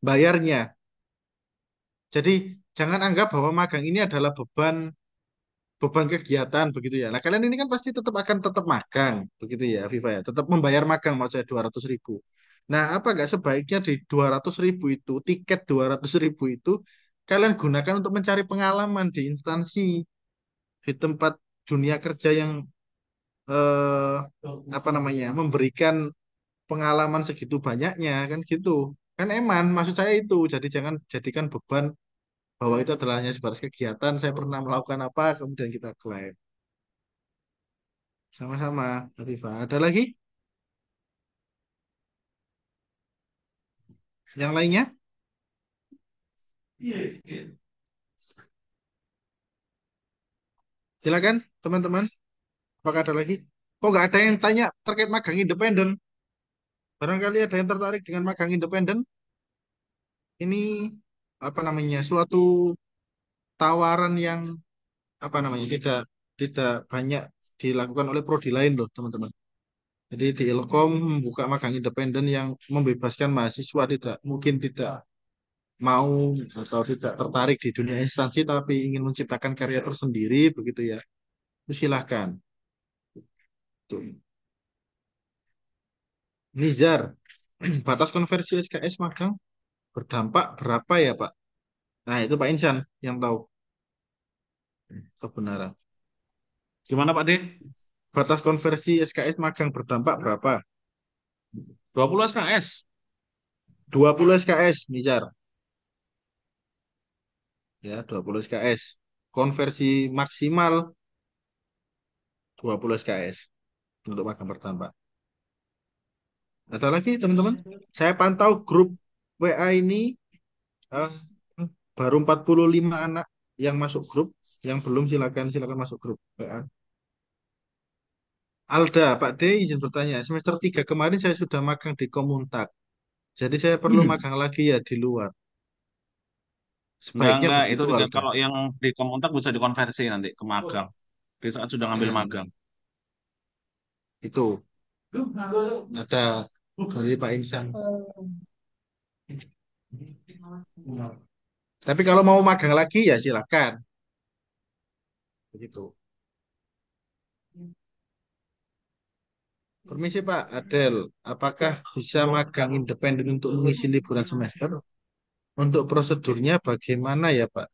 bayarnya. Jadi jangan anggap bahwa magang ini adalah beban kegiatan begitu ya. Nah, kalian ini kan pasti tetap magang begitu ya, Viva ya. Tetap membayar magang mau saya 200.000. Nah, apa nggak sebaiknya di 200.000 itu, tiket 200.000 itu kalian gunakan untuk mencari pengalaman di instansi, di tempat dunia kerja yang eh, apa namanya, memberikan pengalaman segitu banyaknya kan gitu. Kan eman, maksud saya itu. Jadi jangan jadikan beban bahwa itu adalah hanya sebatas kegiatan, saya pernah melakukan apa, kemudian kita klaim. Sama-sama, Rifah. Ada lagi? Yang lainnya? Silakan, teman-teman. Apakah ada lagi? Kok nggak ada yang tanya terkait magang independen? Barangkali ada yang tertarik dengan magang independen? Ini apa namanya? Suatu tawaran yang apa namanya? Tidak tidak banyak dilakukan oleh prodi lain loh, teman-teman. Jadi di Ilkom membuka magang independen yang membebaskan mahasiswa tidak mau atau tidak tertarik di dunia instansi tapi ingin menciptakan karya tersendiri begitu ya. Itu silahkan. Tuh. Nizar, batas konversi SKS magang berdampak berapa ya Pak? Nah itu Pak Insan yang tahu kebenaran. Gimana Pak D? Batas konversi SKS magang berdampak berapa? 20 SKS. 20 SKS, Nizar. Ya, 20 SKS. Konversi maksimal 20 SKS untuk magang berdampak. Ada lagi teman-teman? Saya pantau grup WA ini eh, baru 45 anak yang masuk grup, yang belum silakan silakan masuk grup WA. Alda, Pak D izin bertanya, semester 3 kemarin saya sudah magang di Komuntak. Jadi saya perlu magang lagi ya di luar. Sebaiknya Enggak, itu begitu tidak. Alda. Kalau yang di komentar bisa dikonversi nanti ke magang. Di saat sudah ngambil Hmm, magang. itu ada dari Pak Insan. Tapi kalau mau magang lagi ya silakan. Begitu. Permisi Pak Adel, apakah bisa magang independen untuk mengisi liburan semester? Untuk prosedurnya bagaimana ya Pak?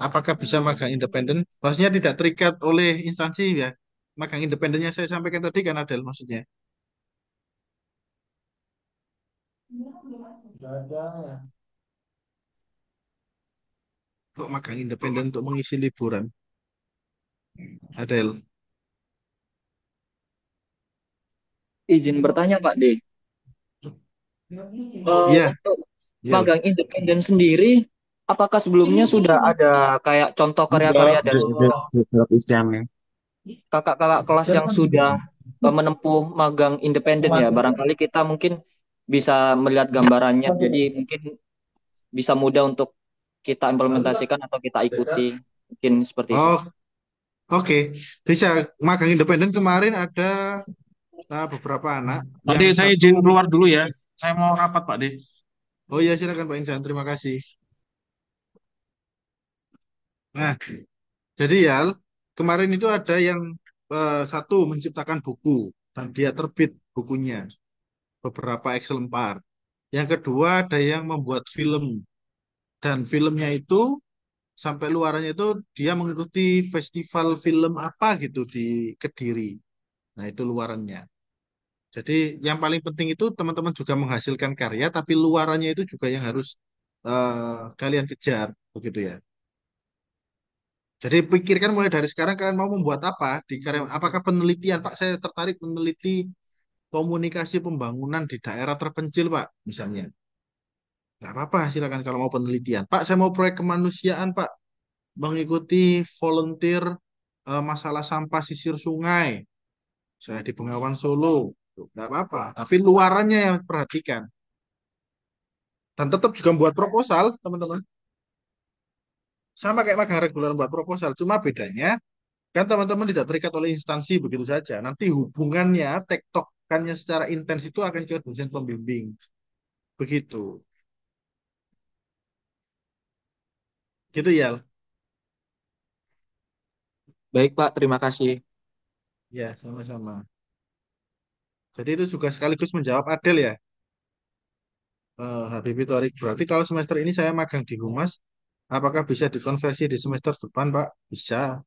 Apakah bisa magang independen? Maksudnya tidak terikat oleh instansi ya. Magang independennya saya sampaikan tadi kan Adel maksudnya. Tidak ada. Kok magang independen untuk mengisi liburan? Adel. Izin bertanya Pak D. Iya, Untuk iya. magang independen sendiri, apakah sebelumnya sudah ada kayak contoh Enggak, karya-karya dari isiannya. kakak-kakak kelas yang sudah menempuh magang independen ya? Barangkali kita mungkin bisa melihat gambarannya, jadi mungkin bisa mudah untuk kita implementasikan atau kita ikuti, mungkin seperti itu. Oh, oke. Bisa magang independen kemarin ada beberapa anak Pak D, yang saya satu. izin keluar dulu ya. Saya mau rapat Pak D. Oh iya silakan Pak Insan, terima kasih. Nah, jadi ya kemarin itu ada yang satu menciptakan buku dan dia terbit bukunya beberapa exemplar. Yang kedua ada yang membuat film dan filmnya itu sampai luarannya itu dia mengikuti festival film apa gitu di Kediri. Nah, itu luarannya. Jadi yang paling penting itu teman-teman juga menghasilkan karya tapi luarannya itu juga yang harus kalian kejar begitu ya. Jadi pikirkan mulai dari sekarang kalian mau membuat apa di apakah penelitian, Pak? Saya tertarik meneliti komunikasi pembangunan di daerah terpencil, Pak, misalnya. Nggak apa-apa, silakan kalau mau penelitian. Pak, saya mau proyek kemanusiaan, Pak. Mengikuti volunteer masalah sampah sisir sungai. Saya di Bengawan Solo. Tuh, nggak apa-apa. Tapi luarannya yang perhatikan. Dan tetap juga buat proposal, teman-teman. Sama kayak magang reguler buat proposal. Cuma bedanya, kan teman-teman tidak terikat oleh instansi begitu saja. Nanti hubungannya, tektokannya secara intens itu akan ke dosen pembimbing. Begitu. Gitu ya. Baik, Pak. Terima kasih. Ya, sama-sama. Jadi itu juga sekaligus menjawab Adel ya. Habibie Thorik. Berarti kalau semester ini saya magang di Humas, apakah bisa dikonversi di semester depan, Pak? Bisa.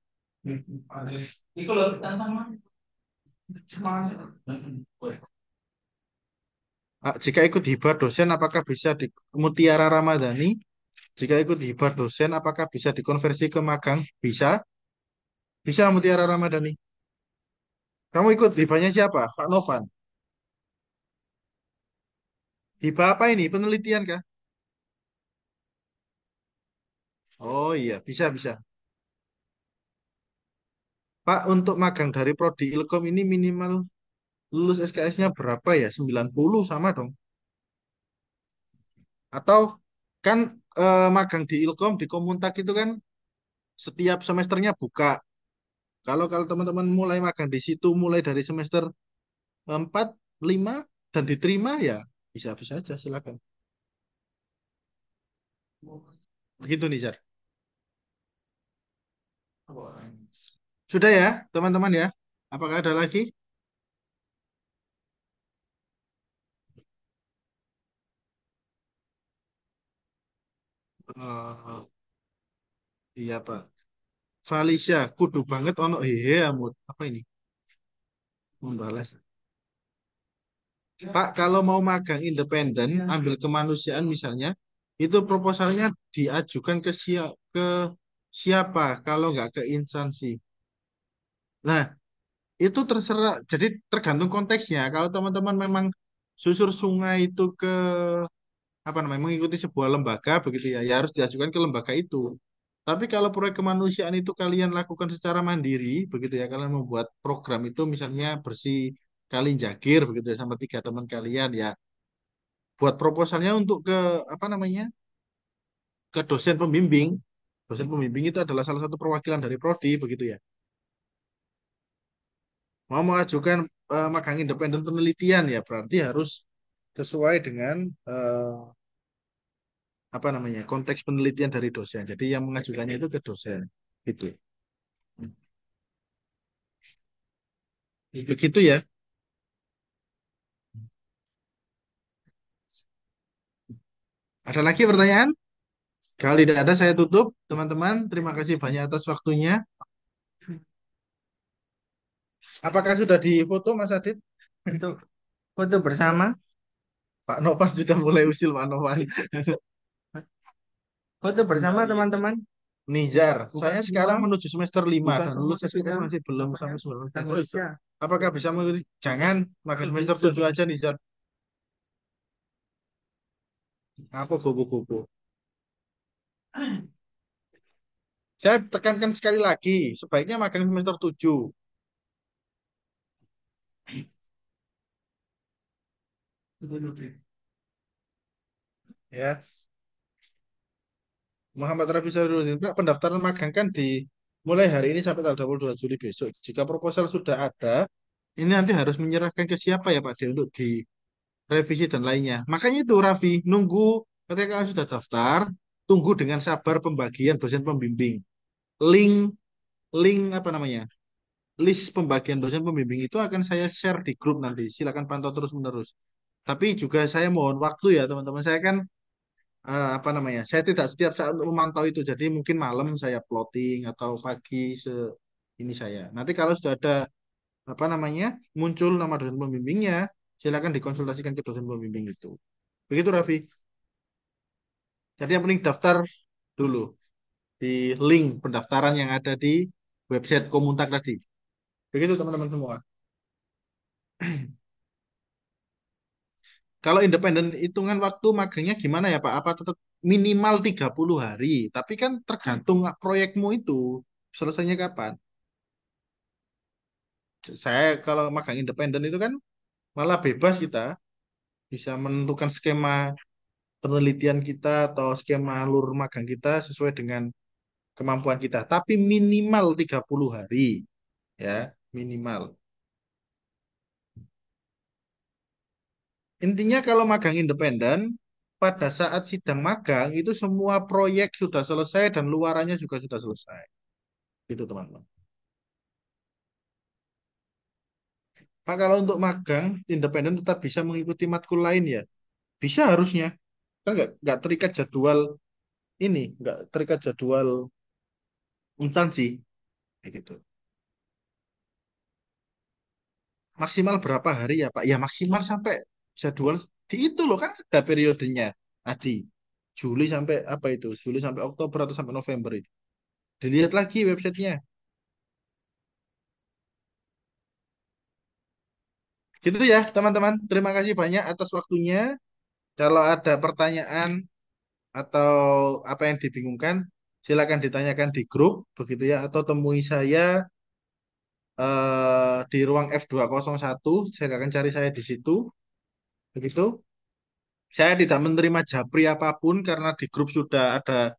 Jika ikut hibah dosen, apakah bisa di Mutiara Ramadhani? Jika ikut hibah dosen, apakah bisa dikonversi ke magang? Bisa. Bisa Mutiara Ramadhani. Kamu ikut hibahnya siapa? Pak Novan. Hibah apa ini? Penelitian kah? Oh iya, bisa, bisa. Pak, untuk magang dari Prodi Ilkom ini minimal lulus SKS-nya berapa ya? 90 sama dong. Atau kan magang di Ilkom, di Komuntak itu kan setiap semesternya buka. Kalau kalau teman-teman mulai magang di situ mulai dari semester 4, 5 dan diterima ya bisa-bisa aja silakan. Begitu nih, Jar. Sudah ya, teman-teman ya. Apakah ada lagi? Eh, iya, Pak. Falisya, kudu banget ono hehe amut. Apa ini? Membalas. Pak, kalau mau magang independen, ambil kemanusiaan misalnya, itu proposalnya diajukan ke siapa kalau nggak ke instansi. Nah, itu terserah, jadi tergantung konteksnya. Kalau teman-teman memang susur sungai itu ke apa namanya mengikuti sebuah lembaga begitu ya, ya harus diajukan ke lembaga itu. Tapi kalau proyek kemanusiaan itu kalian lakukan secara mandiri, begitu ya, kalian membuat program itu misalnya bersih Kali Jagir begitu ya sama tiga teman kalian ya, buat proposalnya untuk ke apa namanya ke dosen pembimbing. Dosen pembimbing itu adalah salah satu perwakilan dari prodi begitu ya. Mau mengajukan magang independen penelitian ya berarti harus sesuai dengan eh, apa namanya konteks penelitian dari dosen. Jadi yang mengajukannya itu ke dosen gitu. Begitu ya. Ada lagi pertanyaan? Kalau tidak ada saya tutup, teman-teman. Terima kasih banyak atas waktunya. Apakah sudah difoto Mas Adit? Untuk foto bersama, Pak Novan sudah mulai usil Pak Novan. foto bersama teman-teman. Nizar, saya sekarang menuju semester 5 dan lulus SKS masih belum sampai semester. Apakah bisa mengikuti? Jangan, maka semester 7 aja Nizar. Apa gobo-gobo? Saya tekankan sekali lagi, sebaiknya magang semester 7. Ya, Muhammad Rafi Saifuddin, Pak, pendaftaran magang kan mulai hari ini sampai tanggal 22 Juli besok. Jika proposal sudah ada, ini nanti harus menyerahkan ke siapa ya Pak D untuk direvisi dan lainnya. Makanya itu Raffi, nunggu ketika kalian sudah daftar, tunggu dengan sabar pembagian dosen pembimbing. Link link apa namanya? List pembagian dosen pembimbing itu akan saya share di grup nanti. Silakan pantau terus-menerus. Tapi juga saya mohon waktu ya teman-teman. Saya kan apa namanya? Saya tidak setiap saat untuk memantau itu. Jadi mungkin malam saya plotting atau pagi ini saya. Nanti kalau sudah ada apa namanya muncul nama dosen pembimbingnya, silakan dikonsultasikan ke dosen pembimbing itu. Begitu Raffi. Jadi yang penting daftar dulu. di link pendaftaran yang ada di website Komuntak tadi. Begitu teman-teman semua. Kalau independen hitungan waktu magangnya gimana ya Pak? Apa tetap minimal 30 hari? Tapi kan tergantung proyekmu itu selesainya kapan. Saya kalau magang independen itu kan malah bebas kita bisa menentukan skema penelitian kita atau skema alur magang kita sesuai dengan kemampuan kita. Tapi minimal 30 hari ya, minimal. Intinya kalau magang independen, pada saat sidang magang itu semua proyek sudah selesai dan luarannya juga sudah selesai. Gitu teman-teman. Pak kalau untuk magang independen tetap bisa mengikuti matkul lain ya? Bisa harusnya. Kan nggak terikat jadwal ini, nggak terikat jadwal instansi. Kayak gitu. Maksimal berapa hari ya Pak? Ya maksimal sampai jadwal di itu loh kan ada periodenya. Adi. Juli sampai apa itu? Juli sampai Oktober atau sampai November itu. Dilihat lagi websitenya. Gitu ya, teman-teman. Terima kasih banyak atas waktunya. Kalau ada pertanyaan atau apa yang dibingungkan, silakan ditanyakan di grup, begitu ya, atau temui saya di ruang F201. Saya akan cari saya di situ, begitu. Saya tidak menerima japri apapun karena di grup sudah ada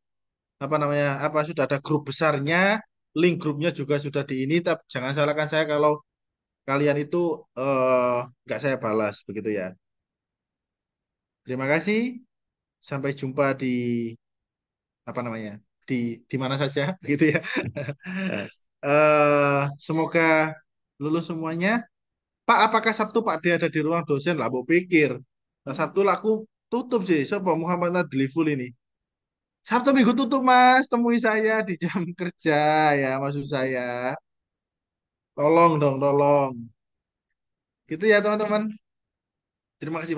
apa namanya, apa sudah ada grup besarnya, link grupnya juga sudah di ini. Tapi jangan salahkan saya kalau kalian itu eh, nggak saya balas, begitu ya. Terima kasih. Sampai jumpa di apa namanya di mana saja gitu ya. Semoga lulus semuanya. Pak, apakah Sabtu Pak D ada di ruang dosen lah? Mau pikir. Nah, Sabtu lah aku tutup sih. Siapa Muhammad Nadli full ini? Sabtu Minggu tutup Mas. Temui saya di jam kerja ya maksud saya. Tolong dong, tolong. Gitu ya teman-teman. Terima kasih.